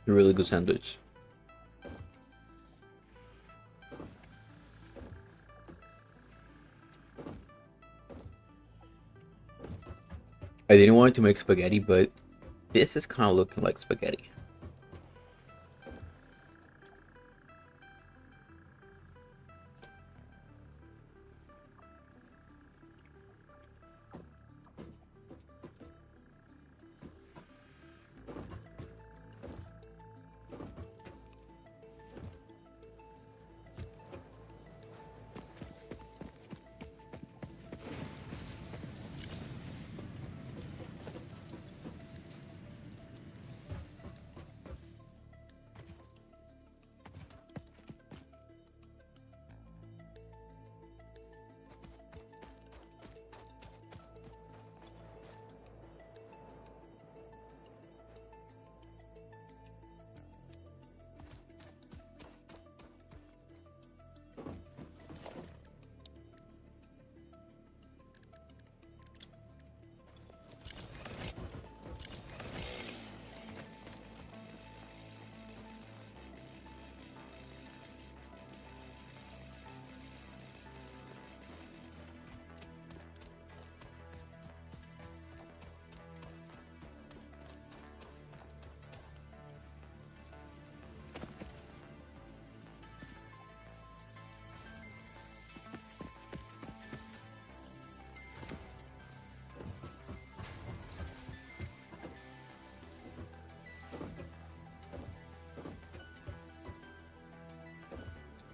A really good sandwich. I didn't want to make spaghetti, but this is kind of looking like spaghetti.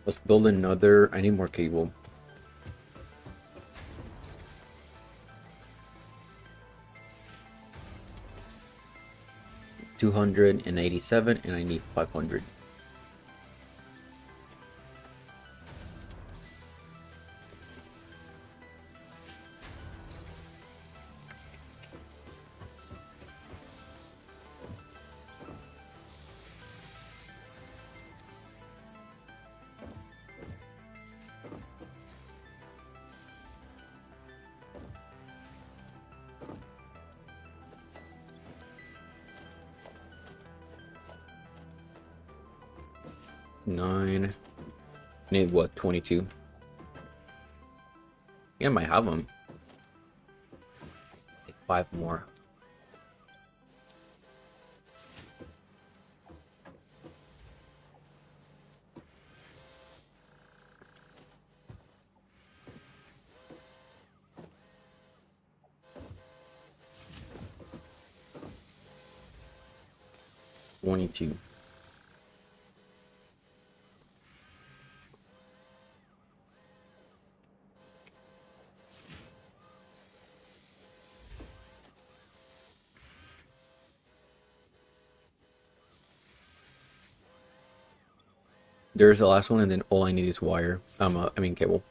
Let's build another. I need more cable. $287, and I need 500. Nine. Need what? 22. Yeah, I might have them. Like 5 more. $22. There's the last one, and then all I need is wire. I mean cable.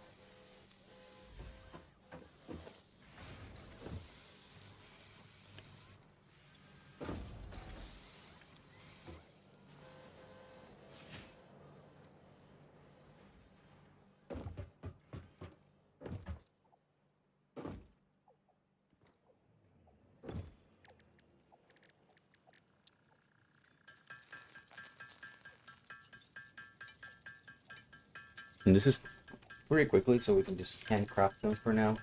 And this is pretty quickly, so we can just handcraft them for now.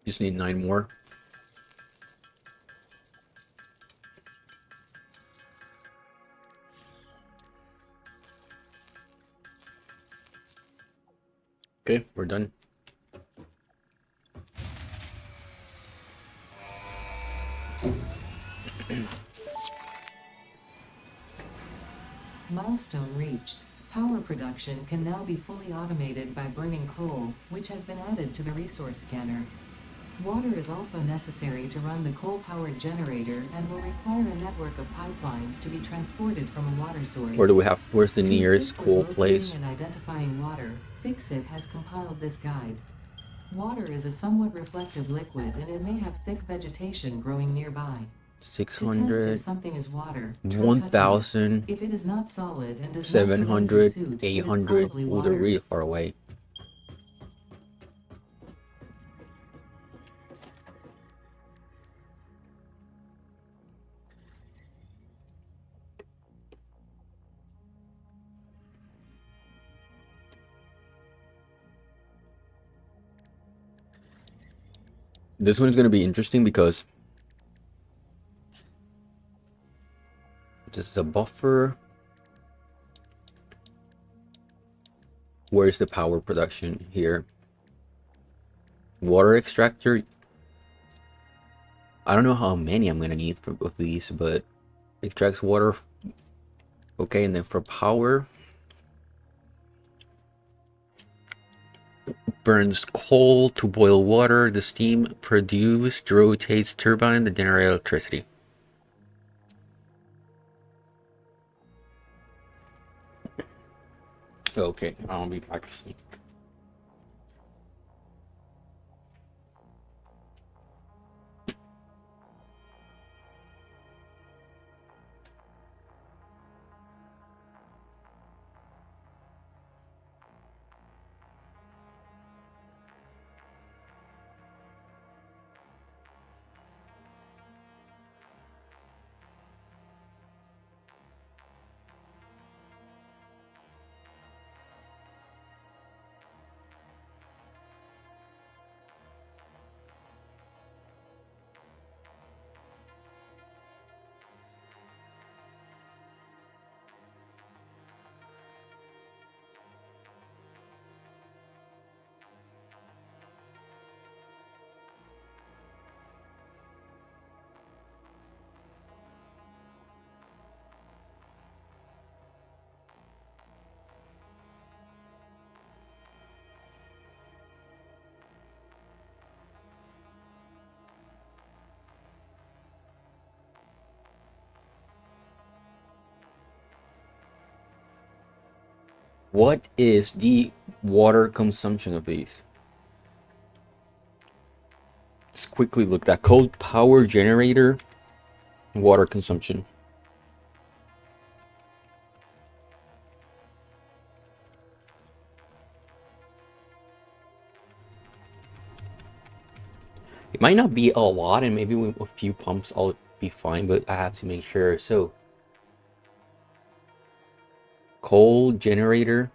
Just need 9 more. Okay, we're done. Milestone reached. Power production can now be fully automated by burning coal, which has been added to the resource scanner. Water is also necessary to run the coal-powered generator and will require a network of pipelines to be transported from a water source. Where do we have? Where's the To nearest assist with coal locating place? and identifying water, Fixit has compiled this guide. Water is a somewhat reflective liquid, and it may have thick vegetation growing nearby. To test if 600, something is water, try touching it. 1,000, If it is not solid and does not prevent 700, pursuit, it is 800. probably Oh, they're water. really far away. This one's going to be interesting because this is a buffer. Where's the power production here? Water extractor. I don't know how many I'm going to need of these, but extracts water. Okay, and then for power, burns coal to boil water. The steam produced rotates turbine to generate electricity. Okay, I'll be back soon. What is the water consumption of these? Let's quickly look at cold power generator water consumption. It might not be a lot, and maybe with a few pumps I'll be fine, but I have to make sure. So, coal generator.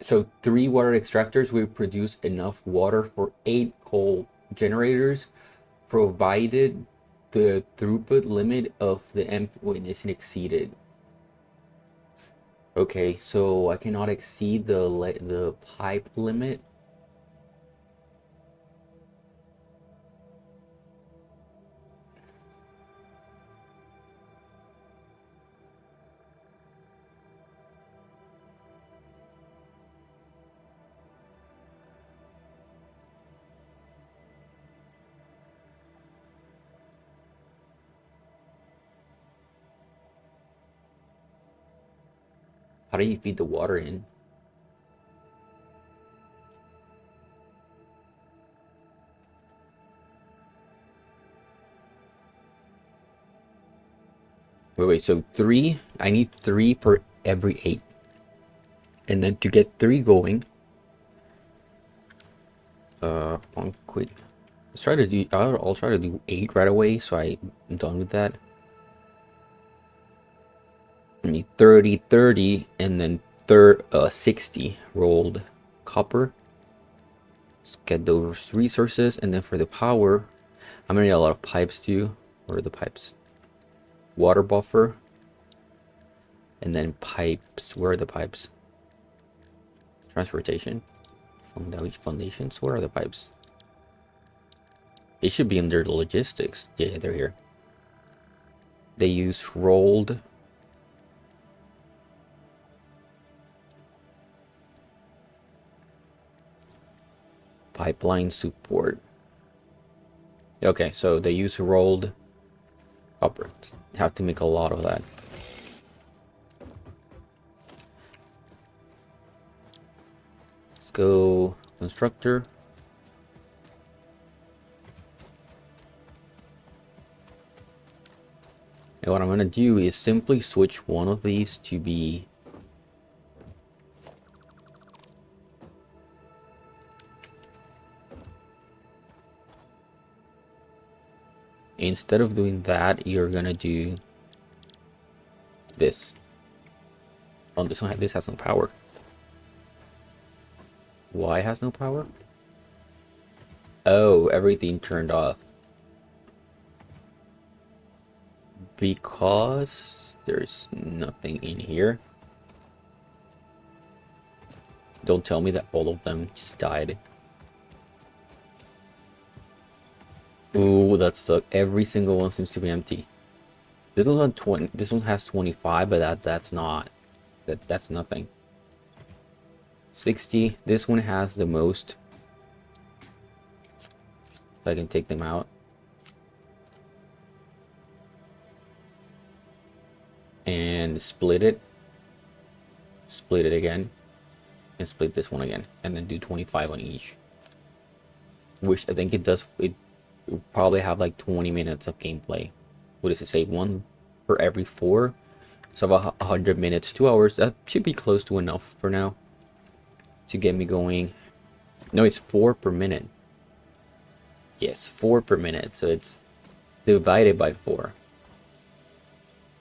So 3 water extractors will produce enough water for 8 coal generators, provided the throughput limit of the endpoint isn't exceeded. Okay, so I cannot exceed the pipe limit. How do you feed the water in? Wait, so 3, I need 3 per every 8. And then to get 3 going, one quick. Let's try to do, I'll try to do 8 right away, so I'm done with that. I need 30, 30, and then 60 rolled copper. Let's get those resources, and then for the power, I'm gonna need a lot of pipes too. Where are the pipes? Water buffer, and then pipes. Where are the pipes? Transportation, foundations. Where are the pipes? It should be under the logistics. Yeah, they're here. They use rolled. Pipeline support. Okay, so they use rolled copper. Have to make a lot of that. Let's go constructor. And what I'm gonna do is simply switch one of these to be instead of doing that, you're gonna do this. On this one, this has no power. Why has no power? Oh, everything turned off. Because there's nothing in here. Don't tell me that all of them just died. Ooh, that sucks. Every single one seems to be empty. This one's on 20. This one has 25, but that's not. That's nothing. 60. This one has the most. So I can take them out. And split it. Split it again. And split this one again. And then do 25 on each. Which I think it does. It will probably have like 20 minutes of gameplay. What does it say? 1 for every 4. So about 100 minutes, 2 hours. That should be close to enough for now to get me going. No, it's 4 per minute. Yes, 4 per minute. So it's divided by 4,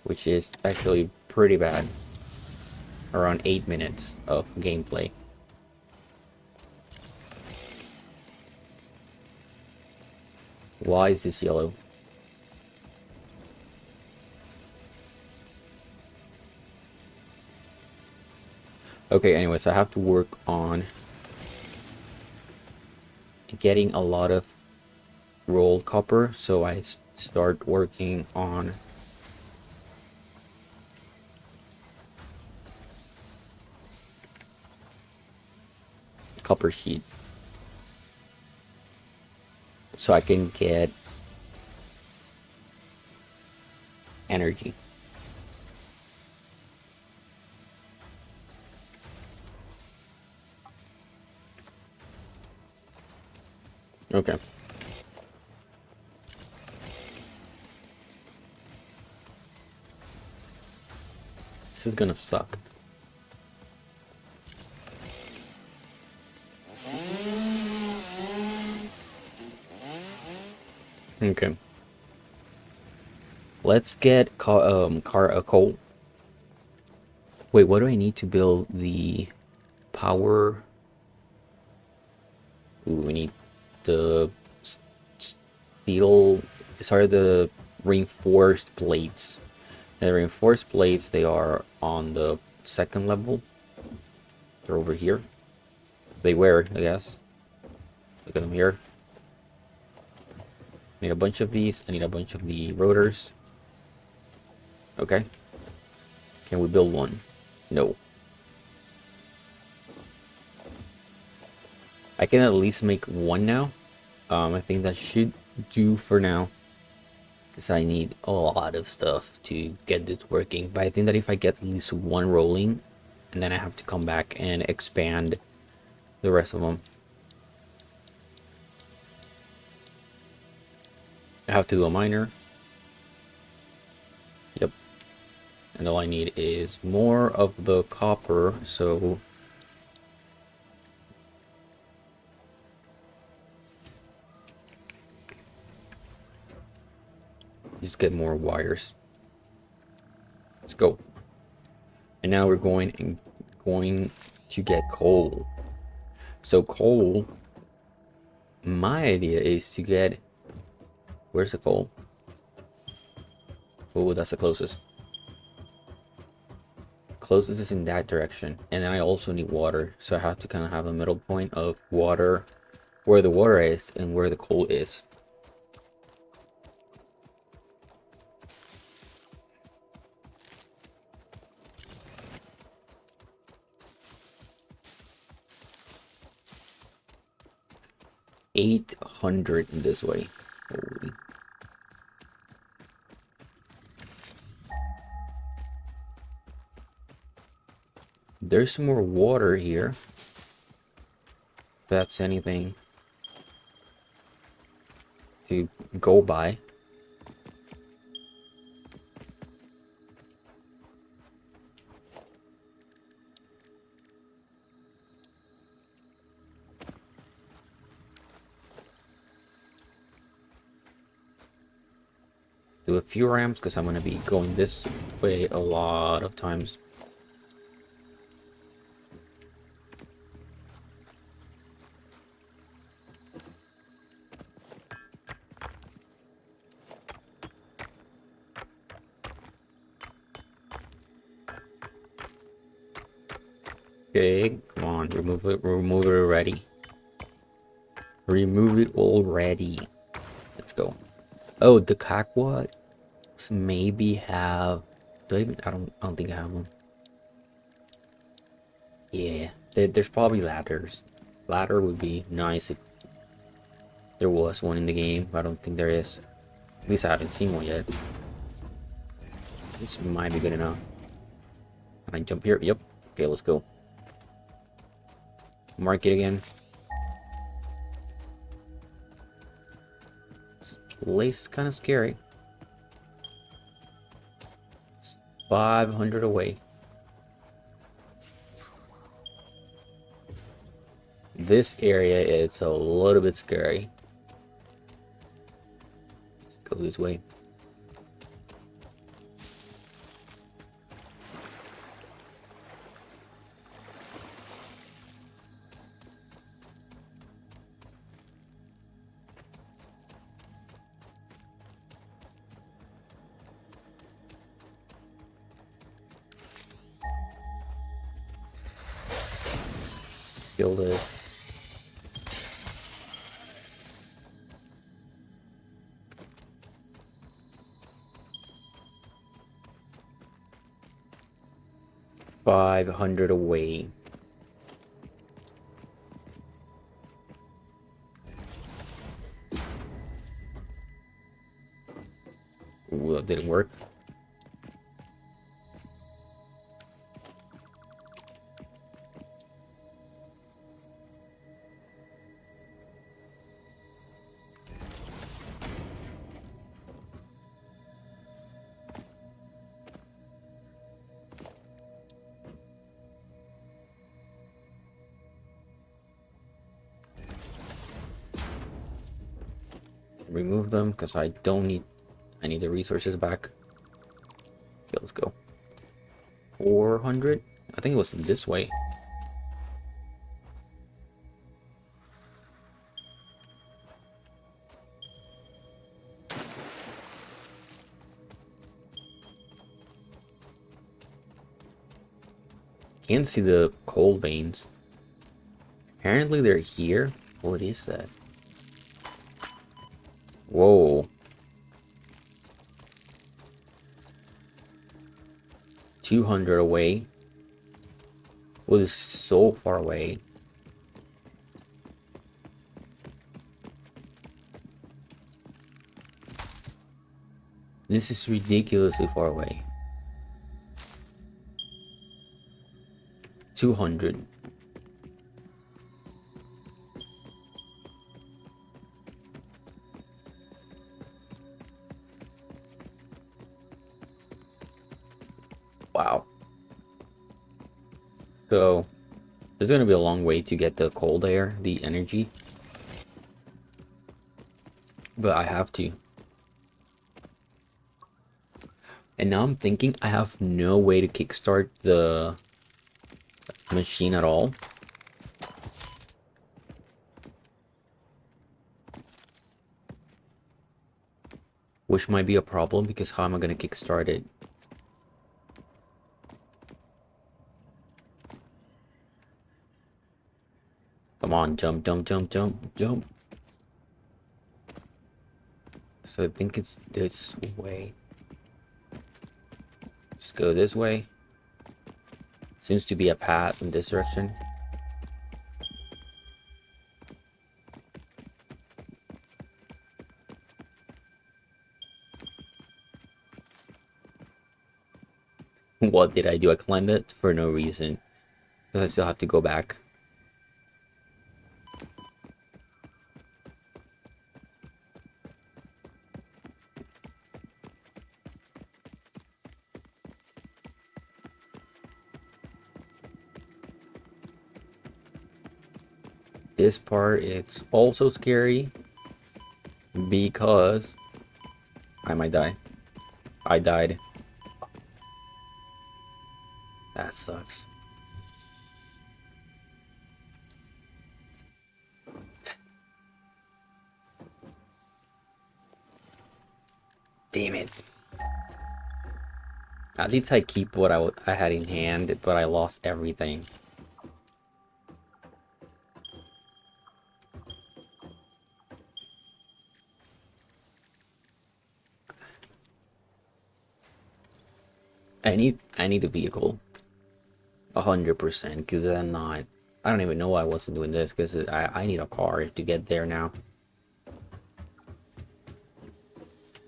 which is actually pretty bad. Around 8 minutes of gameplay. Why is this yellow? Okay, anyways, I have to work on getting a lot of rolled copper, so I start working on copper sheet so I can get energy. Okay. This is gonna suck. Okay. Let's get coal. Wait, what do I need to build the power? Ooh, we need the steel. These are the reinforced plates. And the reinforced plates, they are on the second level. They're over here. They were, I guess. Look at them here. I need a bunch of these. I need a bunch of the rotors. Okay. Can we build one? No. I can at least make one now. I think that should do for now. Because I need a lot of stuff to get this working. But I think that if I get at least one rolling, and then I have to come back and expand the rest of them. I have to do a miner. Yep. And all I need is more of the copper, so just get more wires. Let's go. And now we're going to get coal. So coal, my idea is to get, where's the coal? Oh, that's the closest. Closest is in that direction. And then I also need water. So I have to kind of have a middle point of water, where the water is and where the coal is. $800 this way. Holy. There's some more water here. If that's anything to go by. Do a few ramps because I'm going to be going this way a lot of times. Okay, come on, remove it already. Remove it already. Let's go. Oh, the Kakwa maybe have. Do I even? I don't think I have them. Yeah, there's probably ladders. Ladder would be nice if there was one in the game. I don't think there is. At least I haven't seen one yet. This might be good enough. Can I jump here? Yep. Okay, let's go. Mark it again. This place is kind of scary. It's 500 away. This area is a little bit scary. Let's go this way. Build it. $500 away. it didn't work. Remove them because I don't need. I need the resources back. Okay, let's go. 400. I think it was this way. Can't see the coal veins. Apparently they're here. What is that? Whoa. 200 away. Was so far away. This is ridiculously far away. 200. Wow. So, there's gonna be a long way to get the cold air, the energy. But I have to. And now I'm thinking I have no way to kickstart the machine at all. Which might be a problem because how am I gonna kickstart it? Come on, jump, jump, jump, jump, jump. So I think it's this way. Just go this way. Seems to be a path in this direction. What did I do? I climbed it for no reason. Because I still have to go back. This part, it's also scary because I might die. I died. That sucks. Damn it. At least I keep what I had in hand, but I lost everything. I need a vehicle. 100%, because I don't even know why I wasn't doing this, because I need a car to get there now.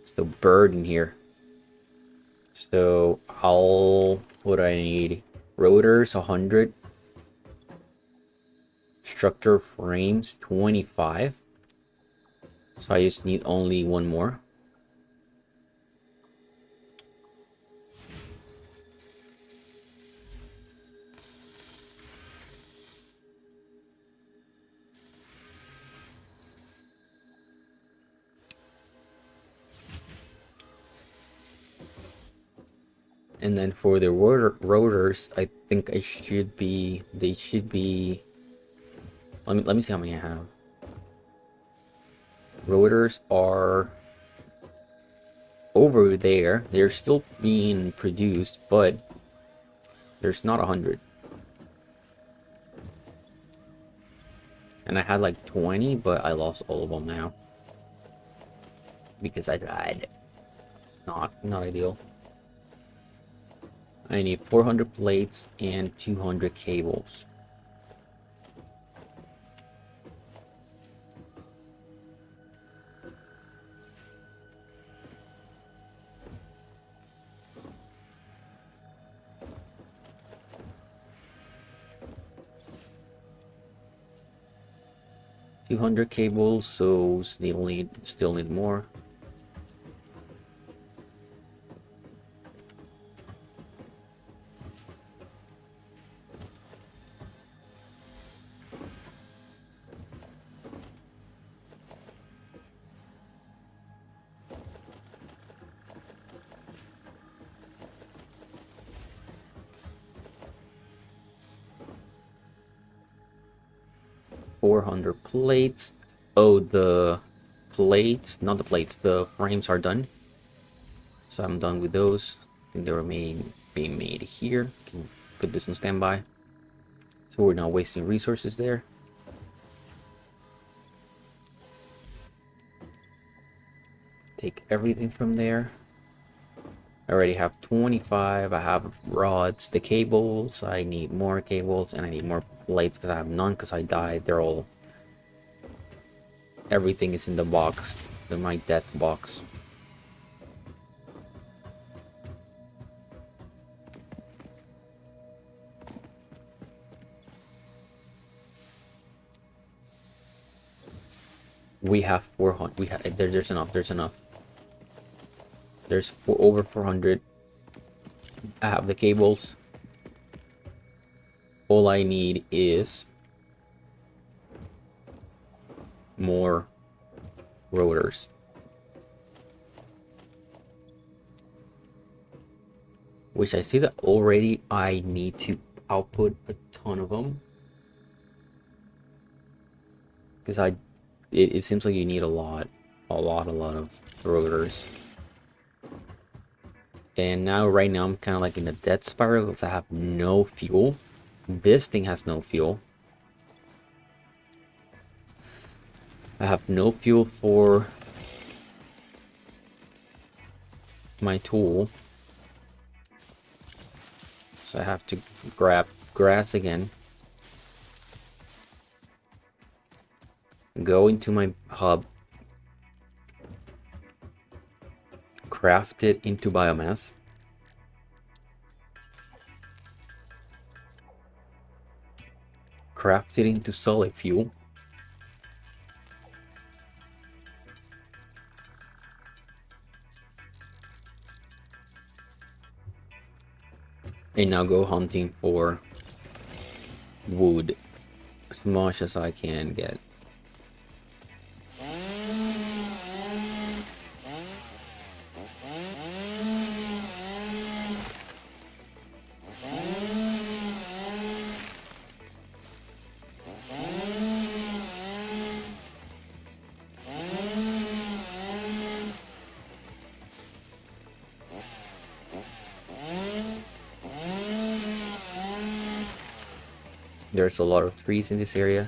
It's the bird in here. So what do I need? Rotors 100. Structure frames 25. So I just need only one more. And then for the rotors, I think they should be. Let me see how many I have. Rotors are over there. They're still being produced, but there's not 100. And I had like 20, but I lost all of them now because I died. Not ideal. I need 400 plates and 200 cables. 200 cables, so still need more. $400 plates. Oh, the plates, not the plates, the frames are done. So I'm done with those. I think they were being made here. Can put this on standby. So we're not wasting resources there. Take everything from there. I already have 25. I have rods, the cables. I need more cables and I need more plates because I have none because I died. They're all... Everything is in the box. In my death box. We have 400. We have there's enough. There's enough. There's over 400. I have the cables. All I need is more rotors. Which I see that already I need to output a ton of them. Because it seems like you need a lot of rotors. And now, right now, I'm kind of like in a death spiral because I have no fuel. This thing has no fuel. I have no fuel for my tool. So I have to grab grass again. Go into my hub. Craft it into biomass. Craft it into solid fuel. And now go hunting for wood as much as I can get. There's a lot of trees in this area.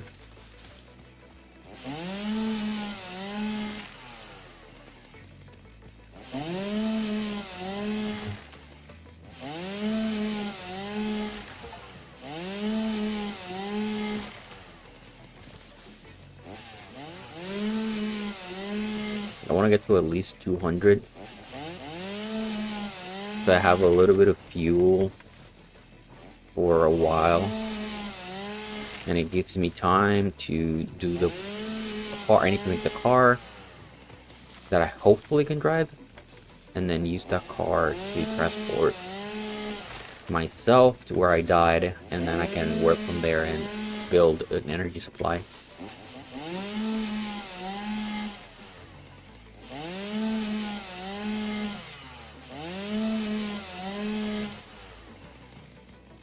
I want to get to at least 200. So I have a little bit of fuel for a while. And it gives me time to do the car. I need to make the car that I hopefully can drive. And then use that car to transport myself to where I died. And then I can work from there and build an energy supply.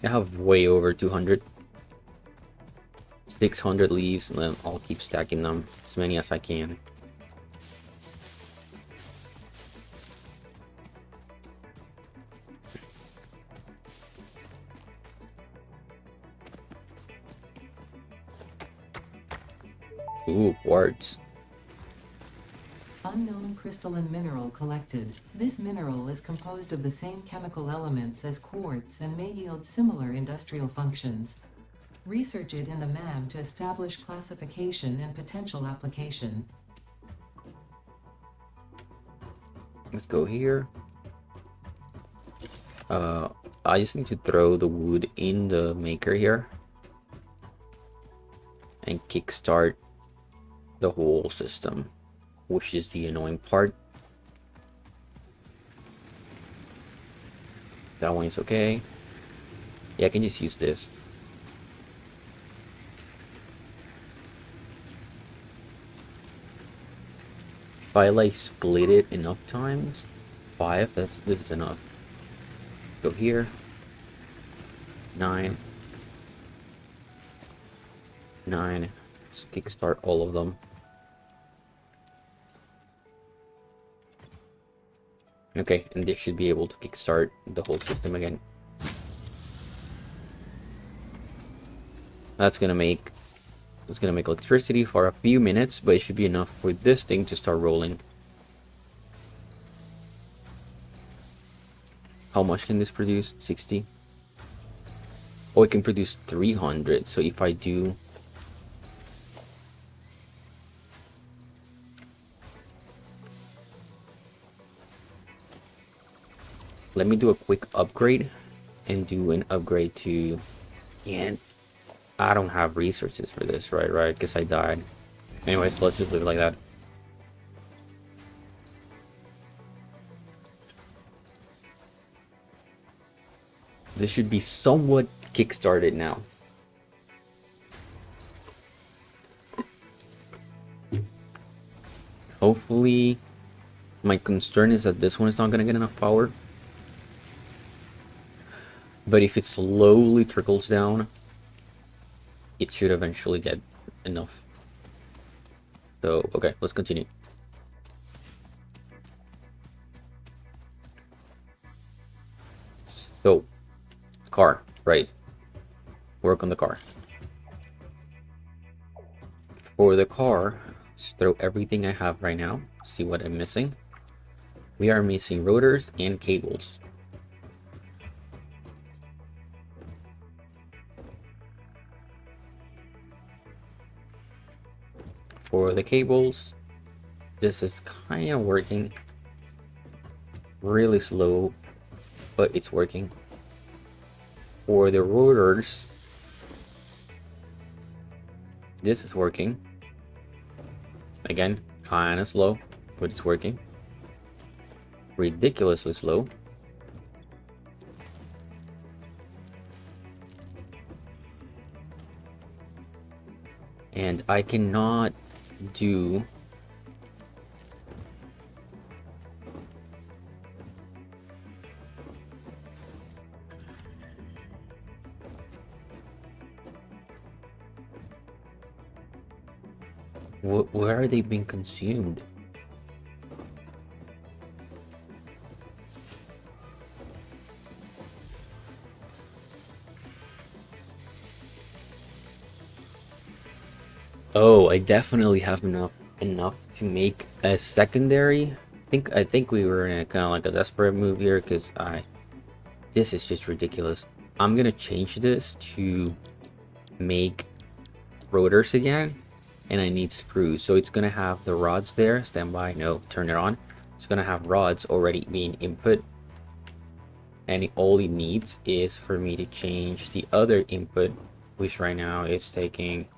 I have way over 200. 600 leaves, and then I'll keep stacking them as many as I can. Ooh, quartz. Unknown crystalline mineral collected. This mineral is composed of the same chemical elements as quartz and may yield similar industrial functions. Research it in the MAM to establish classification and potential application. Let's go here. I just need to throw the wood in the maker here and kickstart the whole system, which is the annoying part. That one is okay. Yeah, I can just use this. If I like split it enough times, 5, this is enough. Go here. 9. 9. Let's kickstart all of them. Okay, and this should be able to kickstart the whole system again. It's gonna make electricity for a few minutes, but it should be enough for this thing to start rolling. How much can this produce? 60. Oh, it can produce 300. So if I do let me do a quick upgrade and do an upgrade to, and I don't have resources for this, right? Because I died. Anyways, let's just leave it like that. This should be somewhat kickstarted now. Hopefully, my concern is that this one is not gonna get enough power. But if it slowly trickles down, it should eventually get enough. So, okay, let's continue. So, car, right. Work on the car. For the car, let's throw everything I have right now. See what I'm missing. We are missing rotors and cables. For the cables, this is kind of working. Really slow, but it's working. For the rotors, this is working. Again, kind of slow, but it's working. Ridiculously slow. And I cannot do where are they being consumed? Oh, I definitely have enough to make a secondary. I think we were in a kind of like a desperate move here because this is just ridiculous. I'm gonna change this to make rotors again, and I need screws. So it's gonna have the rods there. Stand by. No, turn it on. It's gonna have rods already being input, and all it needs is for me to change the other input, which right now is taking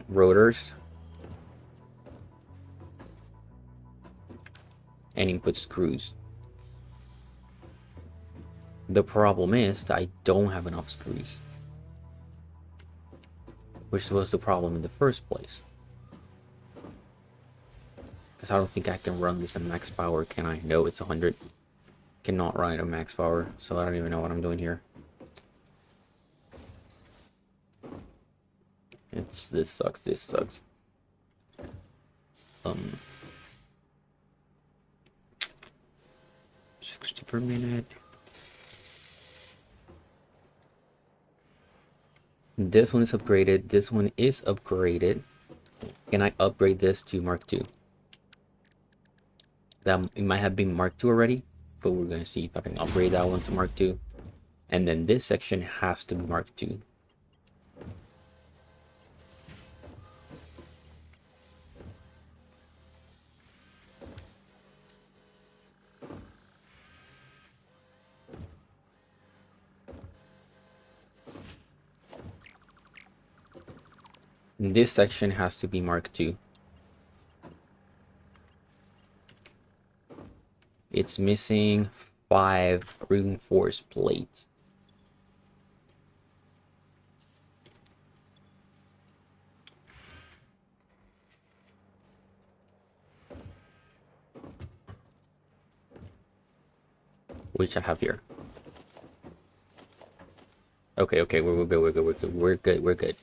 rotors and input screws. The problem is that I don't have enough screws, which was the problem in the first place. Because I don't think I can run this at max power, can I? No, it's 100. Cannot run it at max power, so I don't even know what I'm doing here. This sucks. 60 per minute. This one is upgraded. This one is upgraded. Can I upgrade this to Mark II? It might have been Mark II already, but we're gonna see if I can upgrade that one to Mark II. And then this section has to be Mark II. This section has to be Mark II. It's missing 5 reinforced plates. Which I have here. Okay, we're good. We're good.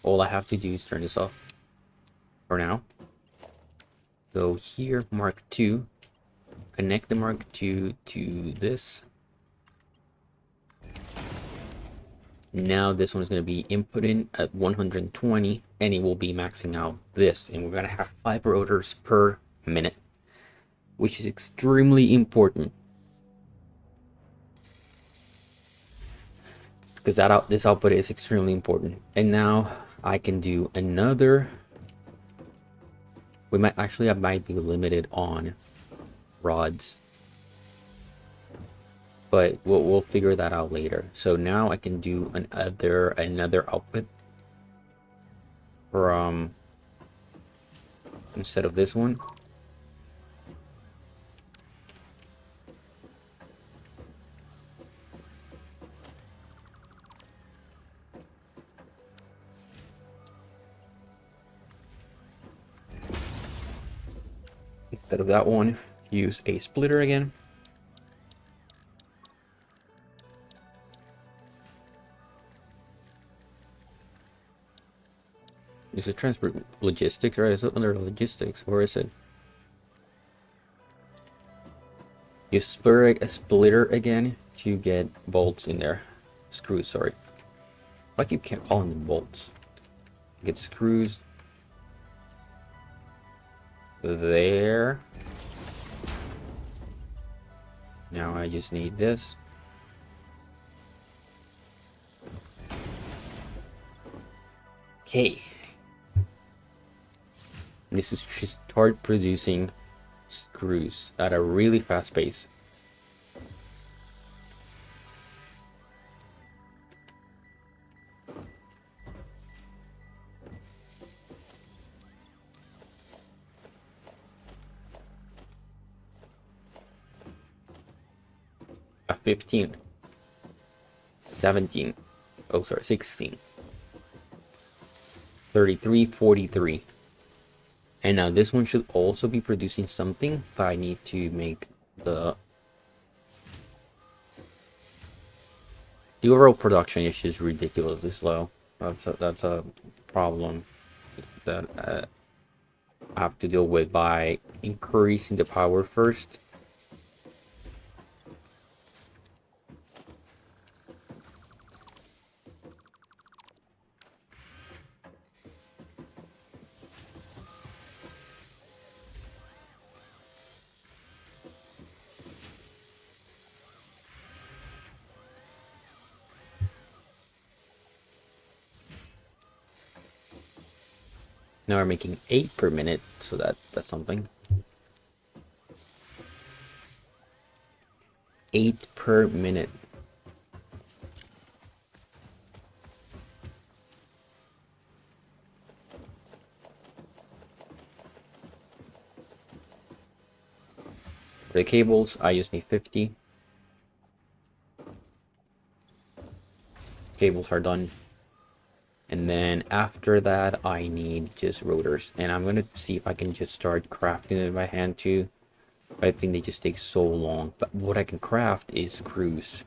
All I have to do is turn this off for now. Go here, Mark II. Connect the Mark II to this. Now this one is going to be inputting at 120, and it will be maxing out this, and we're going to have 5 rotors per minute, which is extremely important. Because this output is extremely important. And now I can do another. I might be limited on rods, but we'll figure that out later. So now I can do another output from, instead of this one. Instead of that one, use a splitter again. Is it transport logistics, or is it under logistics? Or is it? Use a splitter again to get bolts in there. Screws, sorry. I keep calling them bolts. Get screws there. Now I just need this. Okay. This is just start producing screws at a really fast pace. A 15, 17, oh sorry, 16, 33, 43. And now this one should also be producing something, but I need to make the overall production is just ridiculously slow. That's a problem that I have to deal with by increasing the power first. Now we're making 8 per minute, so that's something. 8 per minute. For the cables, I just need 50. Cables are done. And then after that, I need just rotors. And I'm going to see if I can just start crafting it by hand too. I think they just take so long. But what I can craft is screws.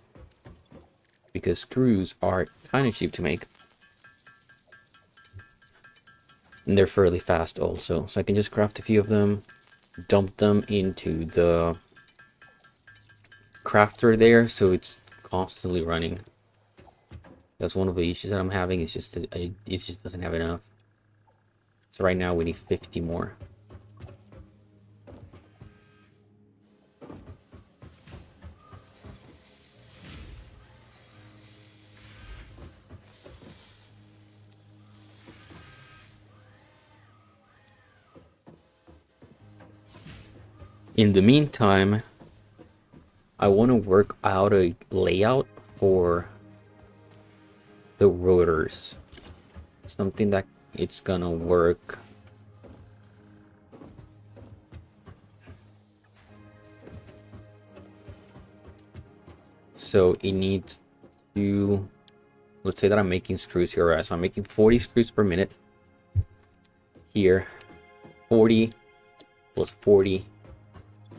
Because screws are kind of cheap to make. And they're fairly fast also. So I can just craft a few of them. Dump them into the crafter there. So it's constantly running. That's one of the issues that I'm having. It's just that it just doesn't have enough. So right now we need 50 more. In the meantime, I want to work out a layout for the rotors. Something that it's gonna work. So it needs to, let's say that I'm making screws here, right? So I'm making 40 screws per minute here, 40 plus 40,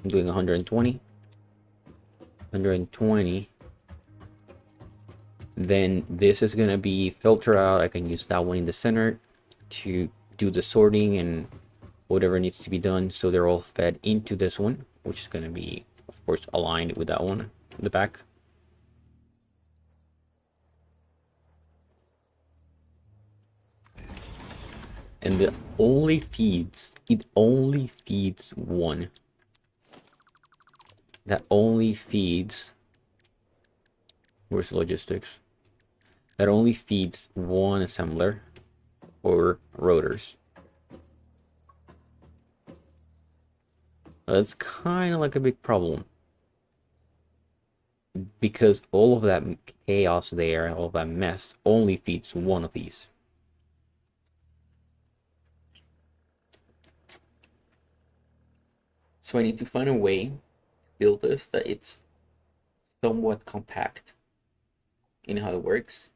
I'm doing 120, then this is gonna be filtered out. I can use that one in the center to do the sorting and whatever needs to be done, so they're all fed into this one, which is gonna be, of course, aligned with that one in the back. And it only feeds one. That only feeds, where's logistics? That only feeds one assembler or rotors. That's kind of like a big problem, because all of that chaos there, all of that mess, only feeds one of these. So I need to find a way to build this that it's somewhat compact in how it works.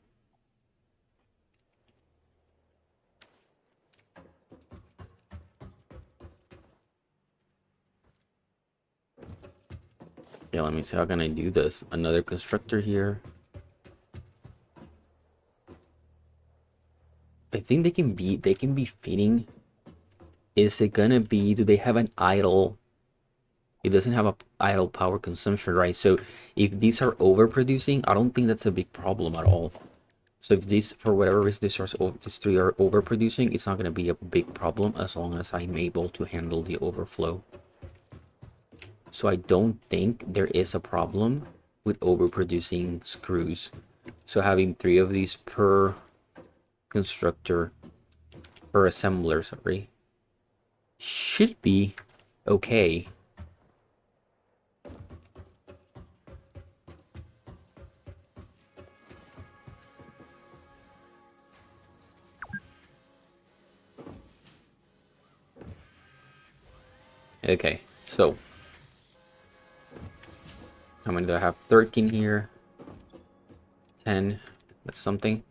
Yeah, let me see, how can I do this? Another constructor here. I think they can be feeding. Is it gonna be, do they have an idle? It doesn't have a idle power consumption, right? So if these are overproducing, I don't think that's a big problem at all. So if these, for whatever reason, these three are overproducing, it's not going to be a big problem as long as I'm able to handle the overflow. So I don't think there is a problem with overproducing screws. So having 3 of these per constructor, per assembler, sorry, should be okay. Okay, so how many do I have? 13 here, 10, that's something.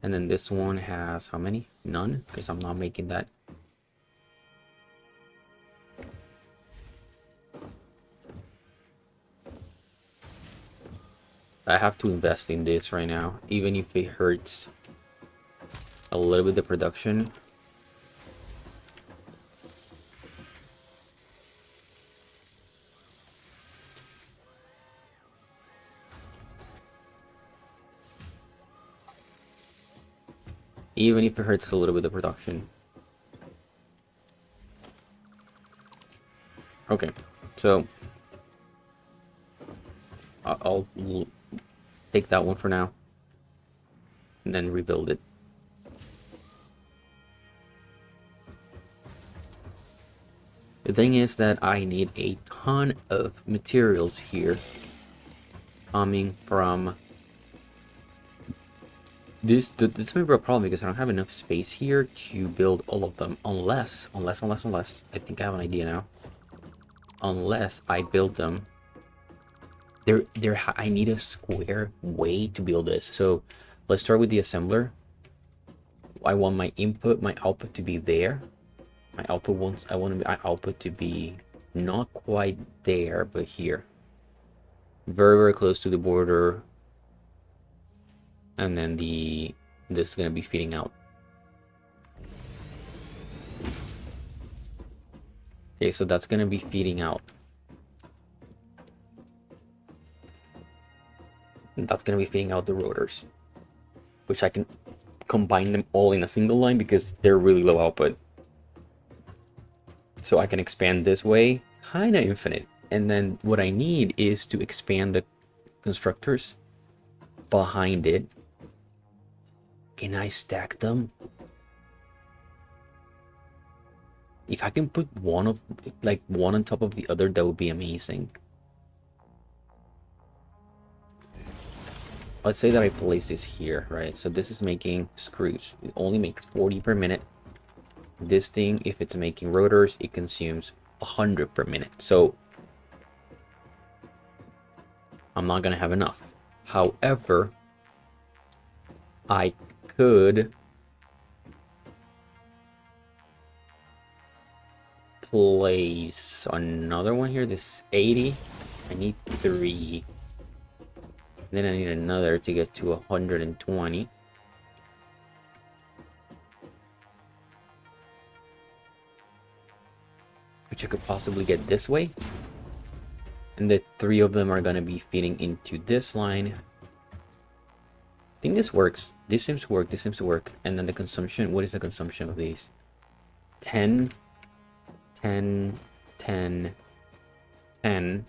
And then this one has how many? None, because I'm not making that. I have to invest in this right now, even if it hurts a little bit the production. Even if it hurts a little bit of production. Okay, so I'll take that one for now and then rebuild it. The thing is that I need a ton of materials here coming from this may be a problem because I don't have enough space here to build all of them, unless I think I have an idea now. Unless I build them, I need a square way to build this. So let's start with the assembler. I want my input, my output to be there. My output I want my output to be not quite there, but here, very close to the border. And then this is going to be feeding out. Okay, so that's going to be feeding out. And that's going to be feeding out the rotors, which I can combine them all in a single line because they're really low output. So I can expand this way, kind of infinite. And then what I need is to expand the constructors behind it. Can I stack them? If I can put one on top of the other, that would be amazing. Let's say that I place this here, right? So this is making screws. It only makes 40 per minute. This thing, if it's making rotors, it consumes 100 per minute. So I'm not gonna have enough. However, I could place another one here. This is 80. I need 3. Then I need another to get to 120. Which I could possibly get this way. And the 3 of them are gonna be feeding into this line. I think this works. This seems to work. This seems to work. And then the consumption. What is the consumption of these? 10, 10, 10, 10.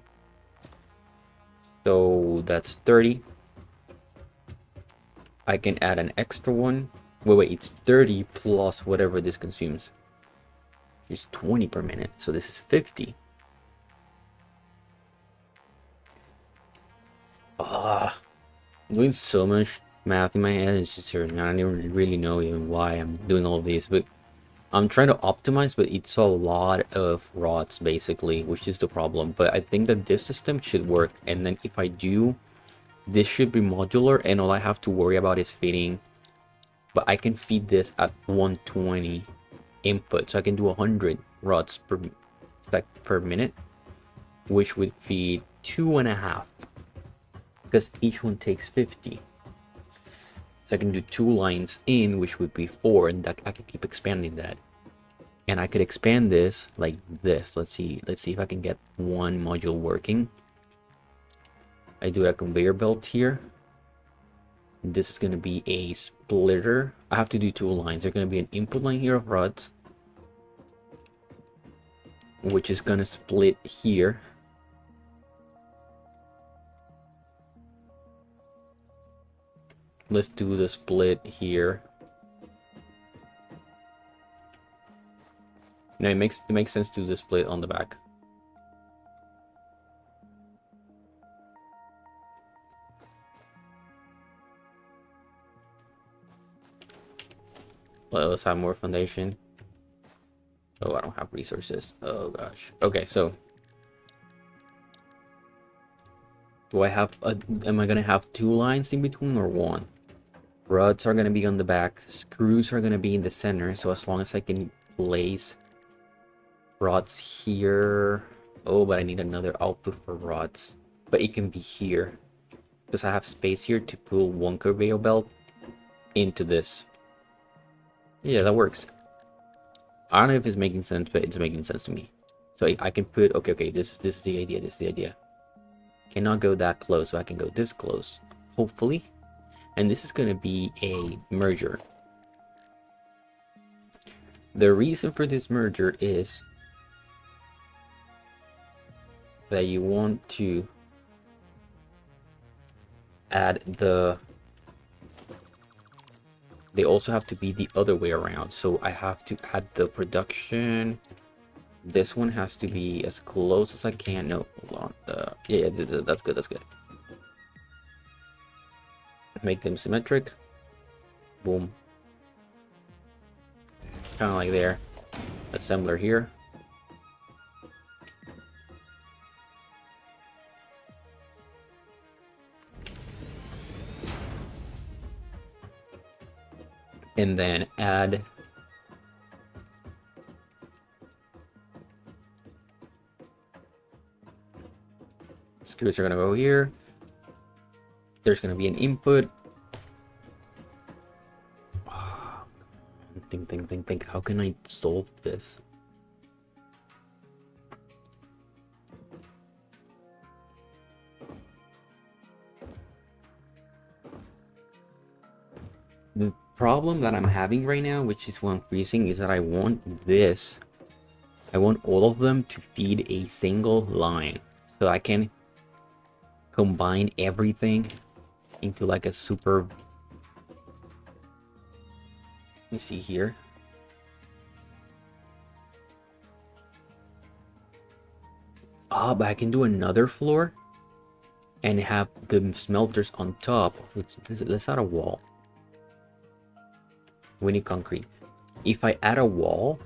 So that's 30. I can add an extra one. Wait, it's 30 plus whatever this consumes. It's 20 per minute. So this is 50. I'm doing so much math in my head. It's just here. I don't even really know even why I'm doing all of this, but I'm trying to optimize, but it's a lot of rods basically, which is the problem. But I think that this system should work. And then if I do, this should be modular, and all I have to worry about is feeding. But I can feed this at 120 input, so I can do 100 rods per minute, which would feed 2.5, because each one takes 50. So I can do 2 lines in, which would be 4, and that I can keep expanding that. And I could expand this like this. Let's see if I can get one module working. I do a conveyor belt here. This is going to be a splitter. I have to do 2 lines. There's going to be an input line here of rods, which is going to split here. Let's do the split here. No, it makes sense to do the split on the back. Let's have more foundation. Oh, I don't have resources. Oh gosh. Okay, so do I have am I gonna have 2 lines in between or 1? Rods are gonna be on the back, screws are gonna be in the center, so as long as I can place rods here. Oh, but I need another output for rods, but it can be here because I have space here to pull 1 conveyor belt into this. Yeah, that works. I don't know if it's making sense, but it's making sense to me. So I can put, okay, this is the idea, this is the idea. Cannot go that close, so I can go this close, hopefully. And this is going to be a merger. The reason for this merger is that you want to add they also have to be the other way around. So I have to add the production. This one has to be as close as I can. No, hold on. Yeah, that's good. That's good. Make them symmetric. Boom. Kind of like there. Assembler here. And then add screws are gonna go here. There's gonna be an input. Think. How can I solve this? The problem that I'm having right now, which is why I'm freezing, is that I want this. I want all of them to feed a single line, so I can combine everything into like a super. Let me see here. But I can do another floor and have the smelters on top. Let's add a wall. We need concrete. if I add a wall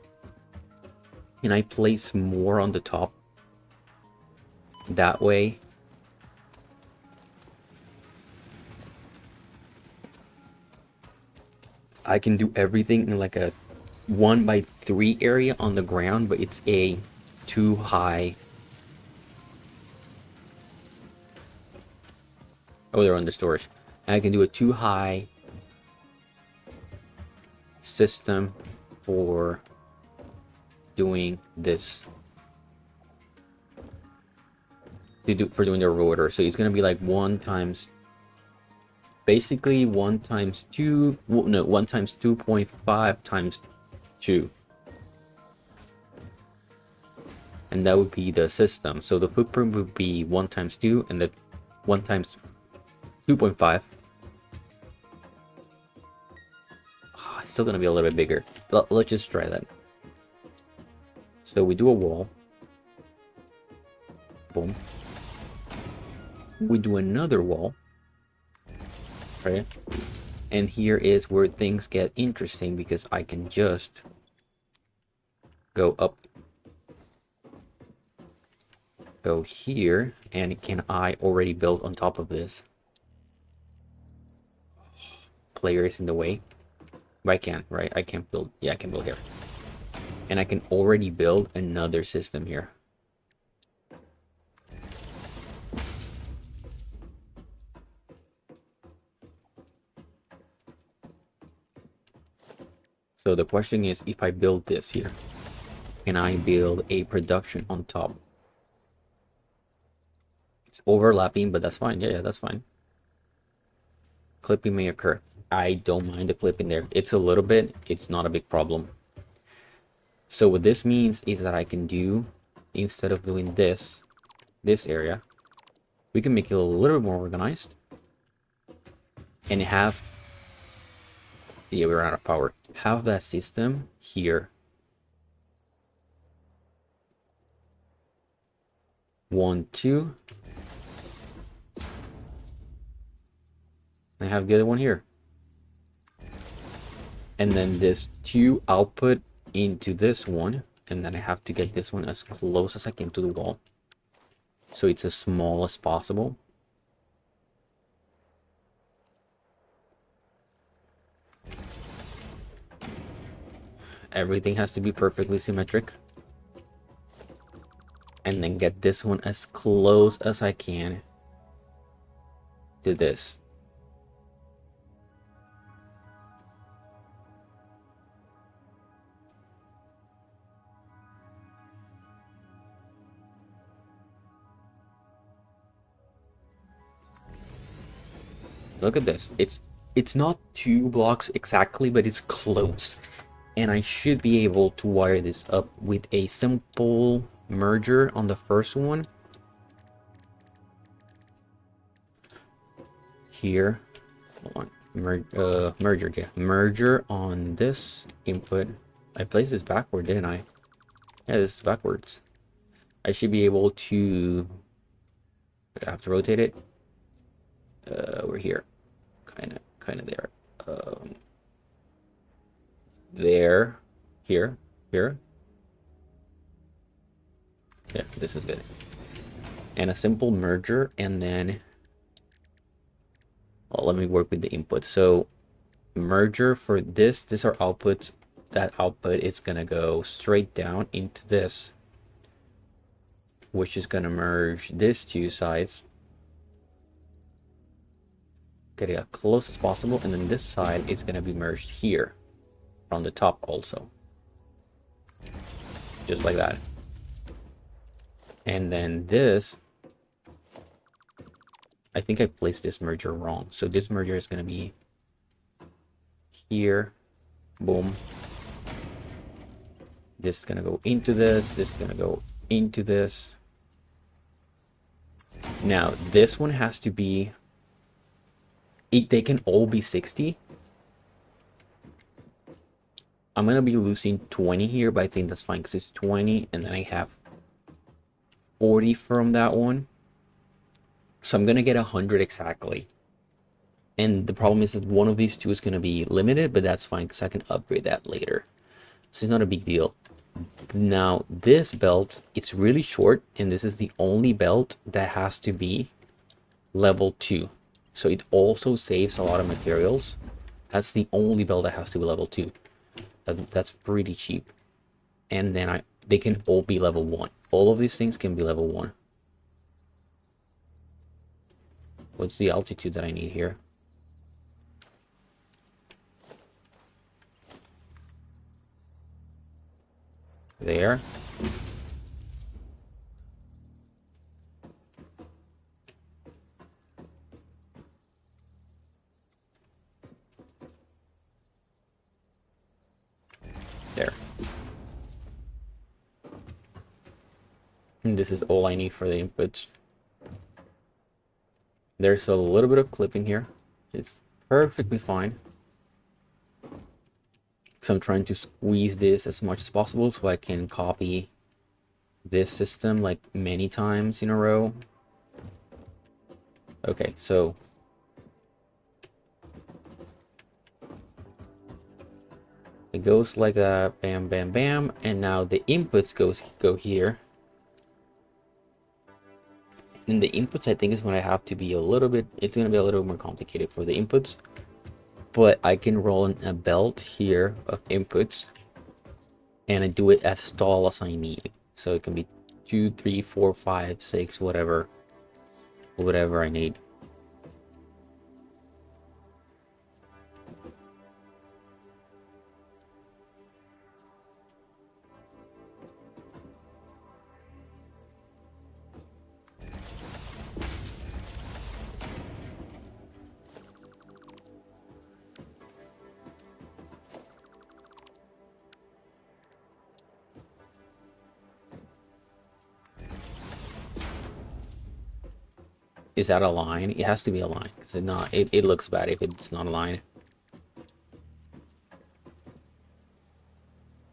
and I place more on the top, that way I can do everything in like a 1x3 area on the ground, but it's a too high. Oh, they're on the storage. And I can do a too high system for doing this. For doing the rotor. So it's gonna be like 1 times, basically 1 times 2, no, 1 times 2.5 times 2. And that would be the system. So the footprint would be 1 times 2 and the 1 times 2.5. Oh, it's still gonna be a little bit bigger. Let's just try that. So we do a wall. Boom. We do another wall. Right? And here is where things get interesting, because I can just go up, go here, and can I already build on top of this? Player is in the way. But I can, right? I can't build. Yeah, I can build here. And I can already build another system here. So the question is, if I build this here, can I build a production on top? It's overlapping, but that's fine. Yeah, that's fine. Clipping may occur. I don't mind the clipping there. It's a little bit, it's not a big problem. So what this means is that I can do, instead of doing this area, we can make it a little bit more organized and have, yeah, we're out of power. Have that system here. 1, 2. I have the other one here. And then this 2 output into this one. And then I have to get this one as close as I can to the wall, so it's as small as possible. Everything has to be perfectly symmetric. And then get this one as close as I can to this. Look at this. It's not 2 blocks exactly, but it's close. And I should be able to wire this up with a simple merger on the first one. Here. Hold on. Merger, yeah. Merger on this input. I placed this backward, didn't I? Yeah, this is backwards. I should be able to... I have to rotate it. We're here. Kind of there. There. Here. Yeah, this is good. And a simple merger, and then... Well, let me work with the input. So, merger for this. These are outputs. That output is gonna go straight down into this, which is gonna merge these 2 sides. Get it as close as possible, and then this side is gonna be merged here on the top also, just like that. And then this, I think I placed this merger wrong, so this merger is gonna be here. Boom. This is gonna go into this. This is gonna go into this. Now this one has to be, they can all be 60. I'm gonna be losing 20 here, but I think that's fine because it's 20, and then I have 40 from that one. So I'm gonna get 100 exactly. And the problem is that one of these 2 is gonna be limited, but that's fine because I can upgrade that later. So it's not a big deal. Now this belt, it's really short, and this is the only belt that has to be level 2. So it also saves a lot of materials. That's the only belt that has to be level 2. That's pretty cheap. And then they can all be level 1. All of these things can be level 1. What's the altitude that I need here? There. There. And this is all I need for the inputs. There's a little bit of clipping here. It's perfectly fine. So I'm trying to squeeze this as much as possible so I can copy this system like many times in a row. Okay, so it goes like that, bam, bam, bam, and now the inputs go here. And the inputs, I think, is when I have to be a little bit, it's going to be a little more complicated for the inputs. But I can roll in a belt here of inputs, and I do it as tall as I need. So it can be 2, 3, 4, 5, 6, whatever I need. Is that a line? It has to be a line. Is it not? It looks bad if it's not a line.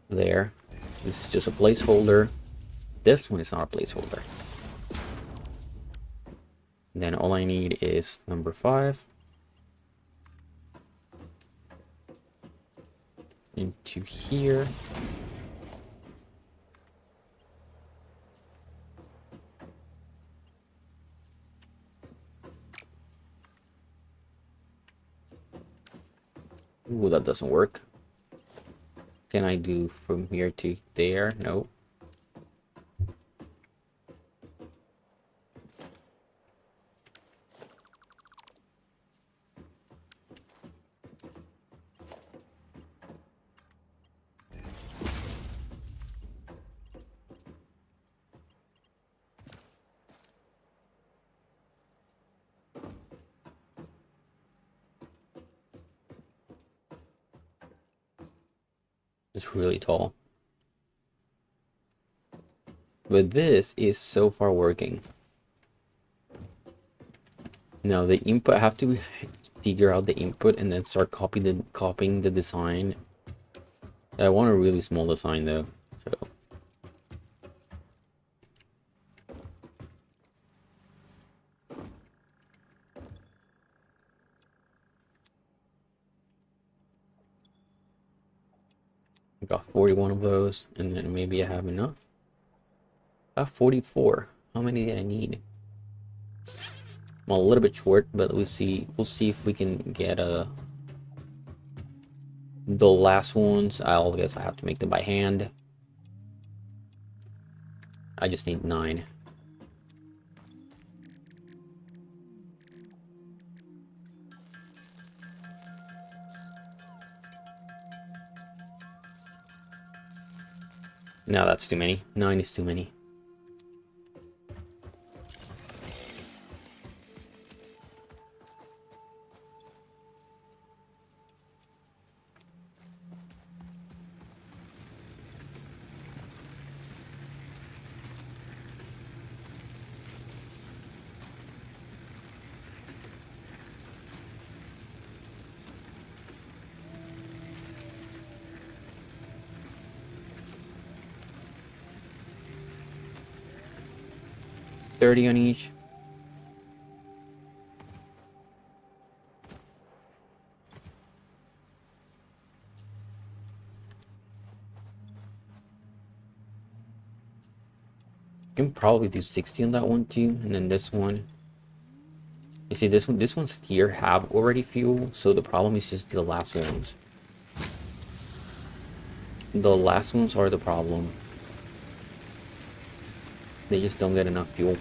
There. This is just a placeholder. This one is not a placeholder. And then all I need is number 5. Into here. Ooh, that doesn't work. Can I do from here to there? No. It's really tall. But this is so far working. Now the input, I have to figure out the input and then start copying the design. I want a really small design though, so. I got 41 of those, and then maybe I have enough. I have 44. How many did I need? I'm a little bit short, but we'll see if we can get the last ones. I guess I have to make them by hand. I just need 9. No, that's too many. 9 is too many. $30 on each. can probably do 60 on that one too, and then this one. You see, this one's here have already fuel, so the problem is just the last ones. The last ones are the problem. They just don't get enough fuel.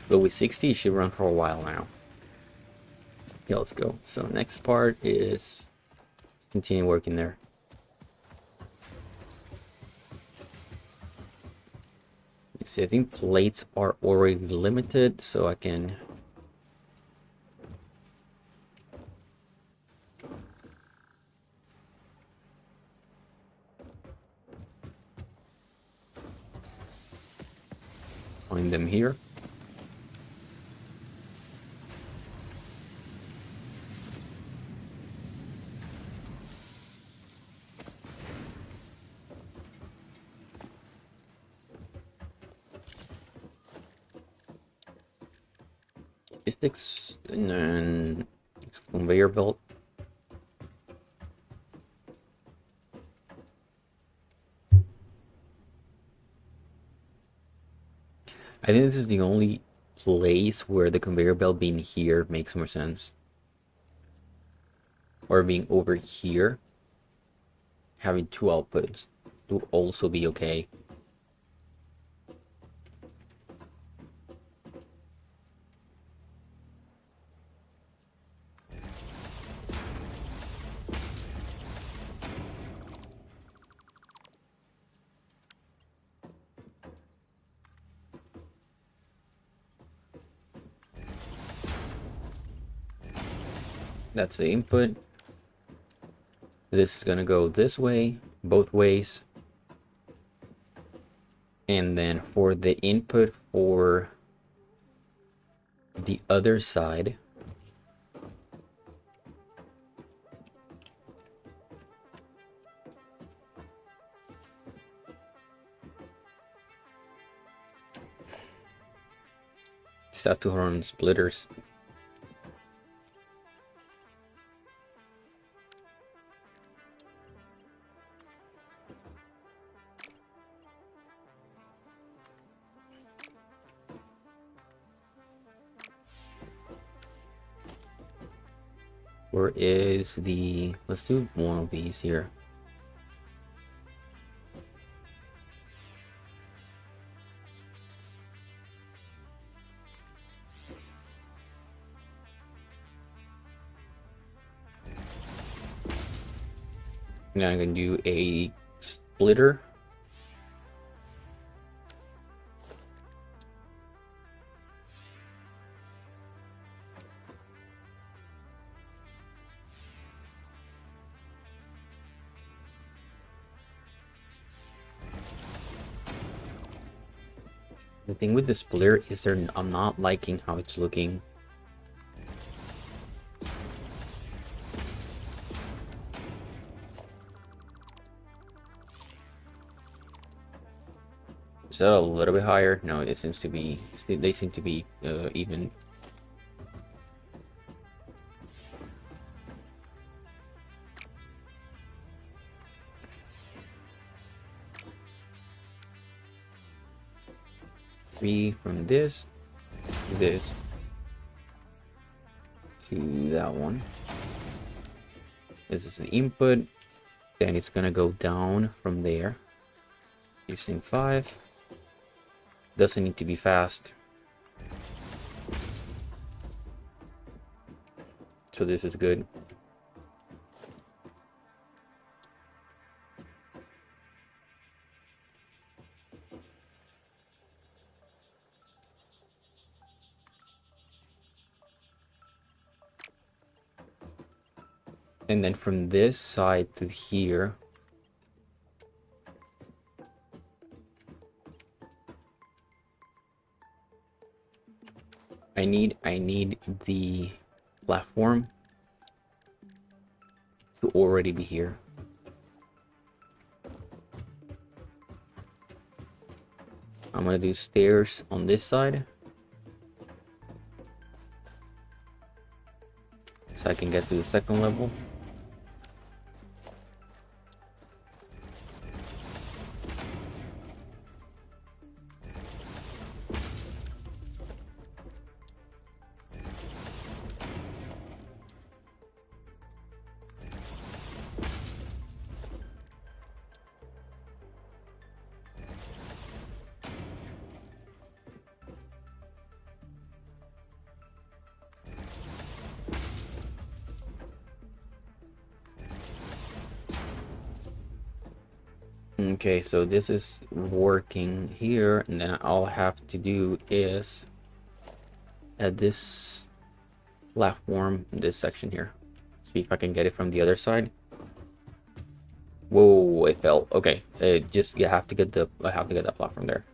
But with 60, it should run for a while now. Yeah, let's go. So next part is continue working there. Let's see, I think plates are already limited, so I can find them here. Logistics and then conveyor belt. I think this is the only place where the conveyor belt being here makes more sense. Or being over here, having two outputs to also be okay. That's the input. This is gonna go this way, both ways. And then for the input for the other side, just have to run splitters. Where is the... Let's do one of these here. Now I'm gonna do a splitter. The thing with the splitter is I'm not liking how it's looking. Is that a little bit higher? No, it seems to be, they seem to be even. From this to this to that one. This is the input, then it's gonna go down from there using 5. Doesn't need to be fast, so this is good. And then from this side to here, I need the platform to already be here. I'm gonna do stairs on this side so I can get to the second level. Okay, so this is working here, and then all I have to do is add this platform in this section here. See if I can get it from the other side. Whoa, it fell. Okay, you have to get I have to get that platform there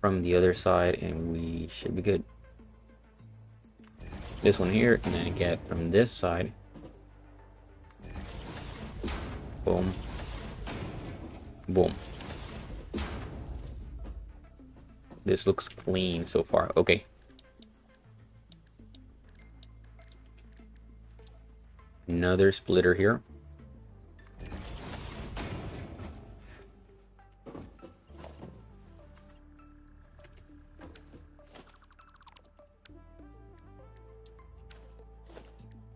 from the other side, and we should be good. This one here, and then get from this side. Boom. Boom. This looks clean so far. Okay. Another splitter here.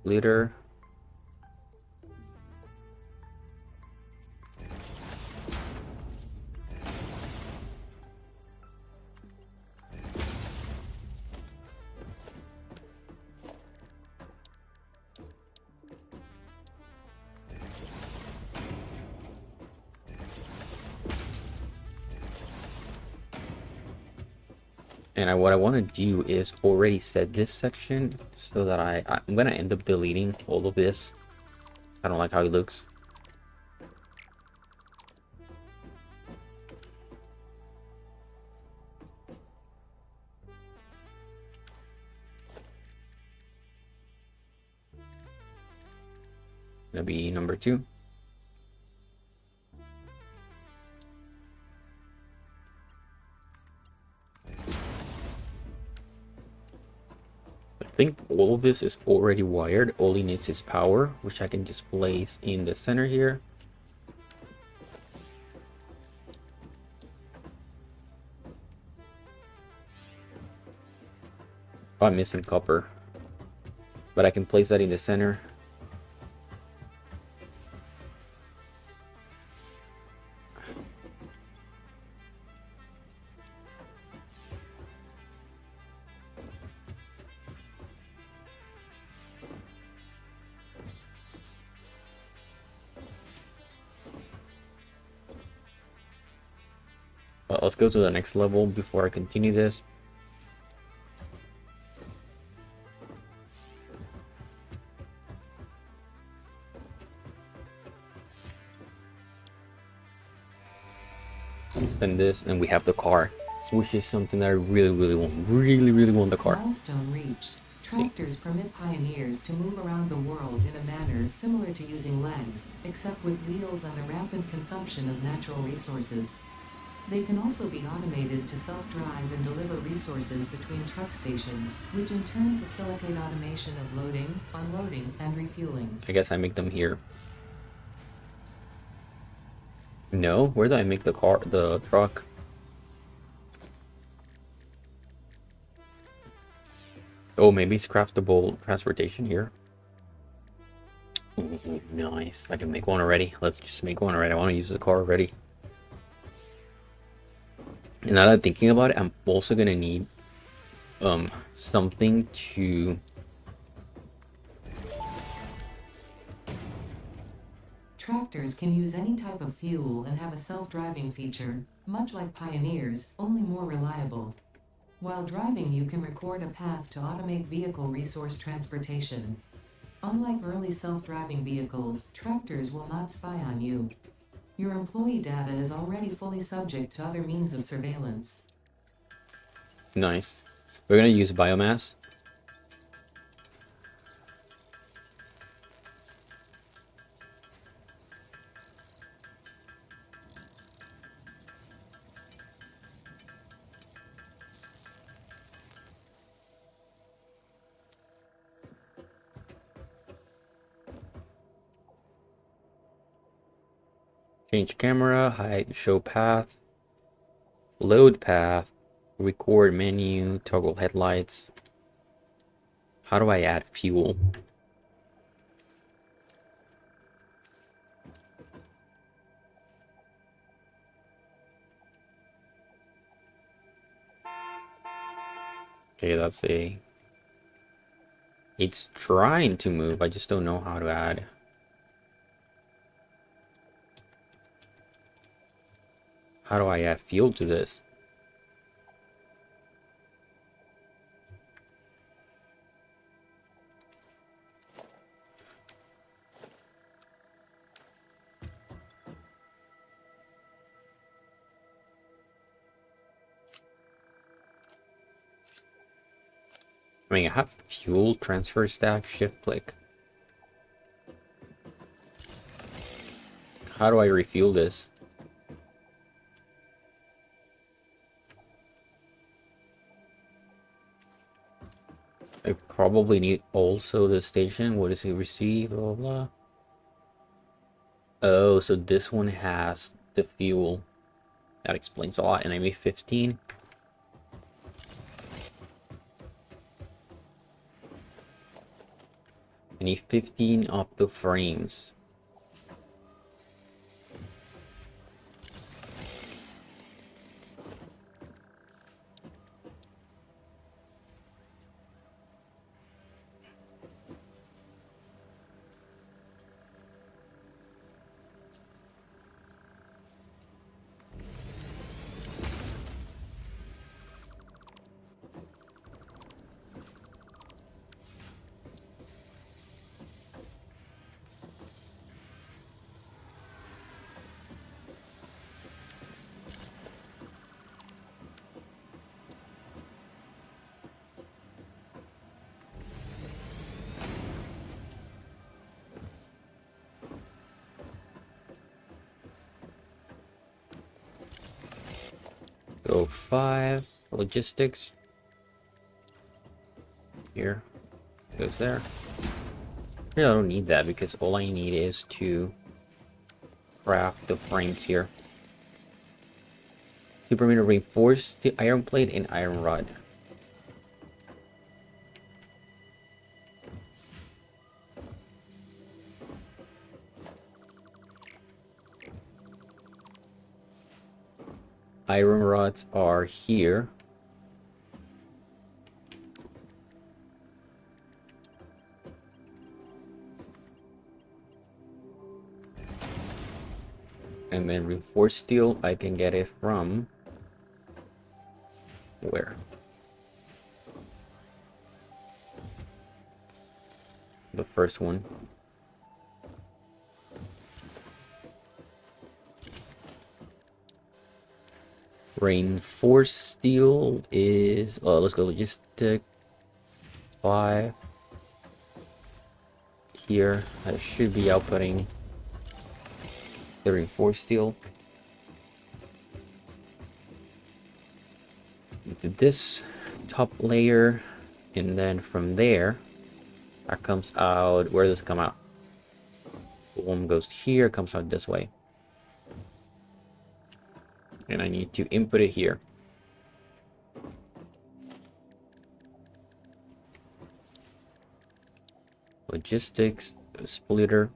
Splitter. And what I want to do is already set this section so that I'm going to end up deleting all of this. I don't like how it looks. Gonna be number 2. I think all of this is already wired. All it needs is power, which I can just place in the center here. Oh, I'm missing copper, but I can place that in the center. Let's go to the next level before I continue this. Send this, and we have the car, which is something that I really want. Really want the car. Milestone reached. Tractors permit pioneers to move around the world in a manner similar to using legs, except with wheels and a rampant consumption of natural resources. They can also be automated to self-drive and deliver resources between truck stations, which in turn facilitate automation of loading, unloading, and refueling. I guess I make them here. No, where did I make the truck? Oh, maybe it's craftable transportation here. Ooh, nice. I can make one already. Let's just make one already. I want to use the car already. And now that I'm thinking about it, I'm also gonna need something to Tractors can use any type of fuel and have a self-driving feature, much like Pioneers, only more reliable. While driving, you can record a path to automate vehicle resource transportation. Unlike early self-driving vehicles, tractors will not spy on you. Your employee data is already fully subject to other means of surveillance. Nice. We're gonna use biomass. Change camera, hide, show path, load path, record menu, toggle headlights. How do I add fuel? Okay, it's trying to move. I just don't know how to add. How do I add fuel to this? I mean, I have fuel, transfer stack, shift click. How do I refuel this? I probably need also the station. What does it receive? Blah, blah, blah. Oh, so this one has the fuel. That explains a lot. And I made 15. I need 15 of the frames. Go 5. Logistics. Here. Goes there. Yeah, I don't need that because all I need is to craft the frames here. 2 per reinforced the iron plate and iron rod. Iron rods are here. And then reinforced steel, I can get it from where? The first one. Reinforced steel is, let's go logistic 5 here. I should be outputting the reinforced steel. To this top layer, and then from there, that comes out. Where does it come out? One goes here, comes out this way. And I need to input it here. Logistics, splitter.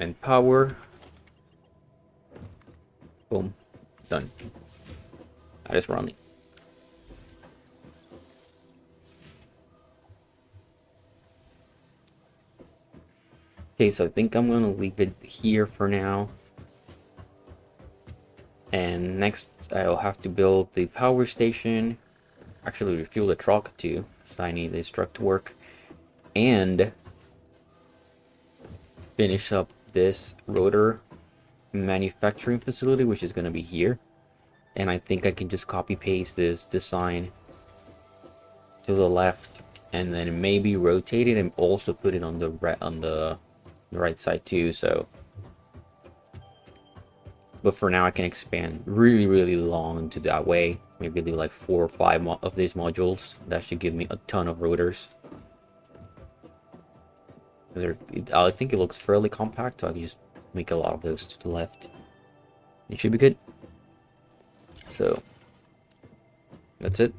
And power. Boom. Done. That is running. Okay, so I think I'm gonna leave it here for now. And next I'll have to build the power station. Actually refuel the truck too, so I need this truck to work. And finish up this rotor manufacturing facility, which is going to be here. And I think I can just copy paste this design to the left and then maybe rotate it and also put it on the right side too. So but for now I can expand really long to that way, maybe do like 4 or 5 of these modules. That should give me a ton of rotors. I think it looks fairly compact, so I can just make a lot of those to the left. It should be good. So That's it.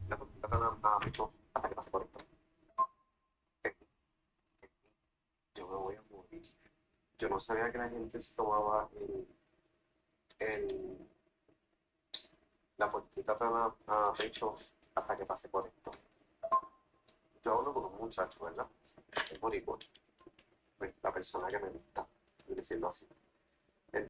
La puntita nada mucho hasta que pase por esto. Yo me voy a morir. Yo no sabía que la gente se tomaba el, la puntita tan a pecho hasta que pase por esto. Yo hablo con un muchacho, ¿verdad? Es boricua. Pues, la persona que me gusta, por decirlo así.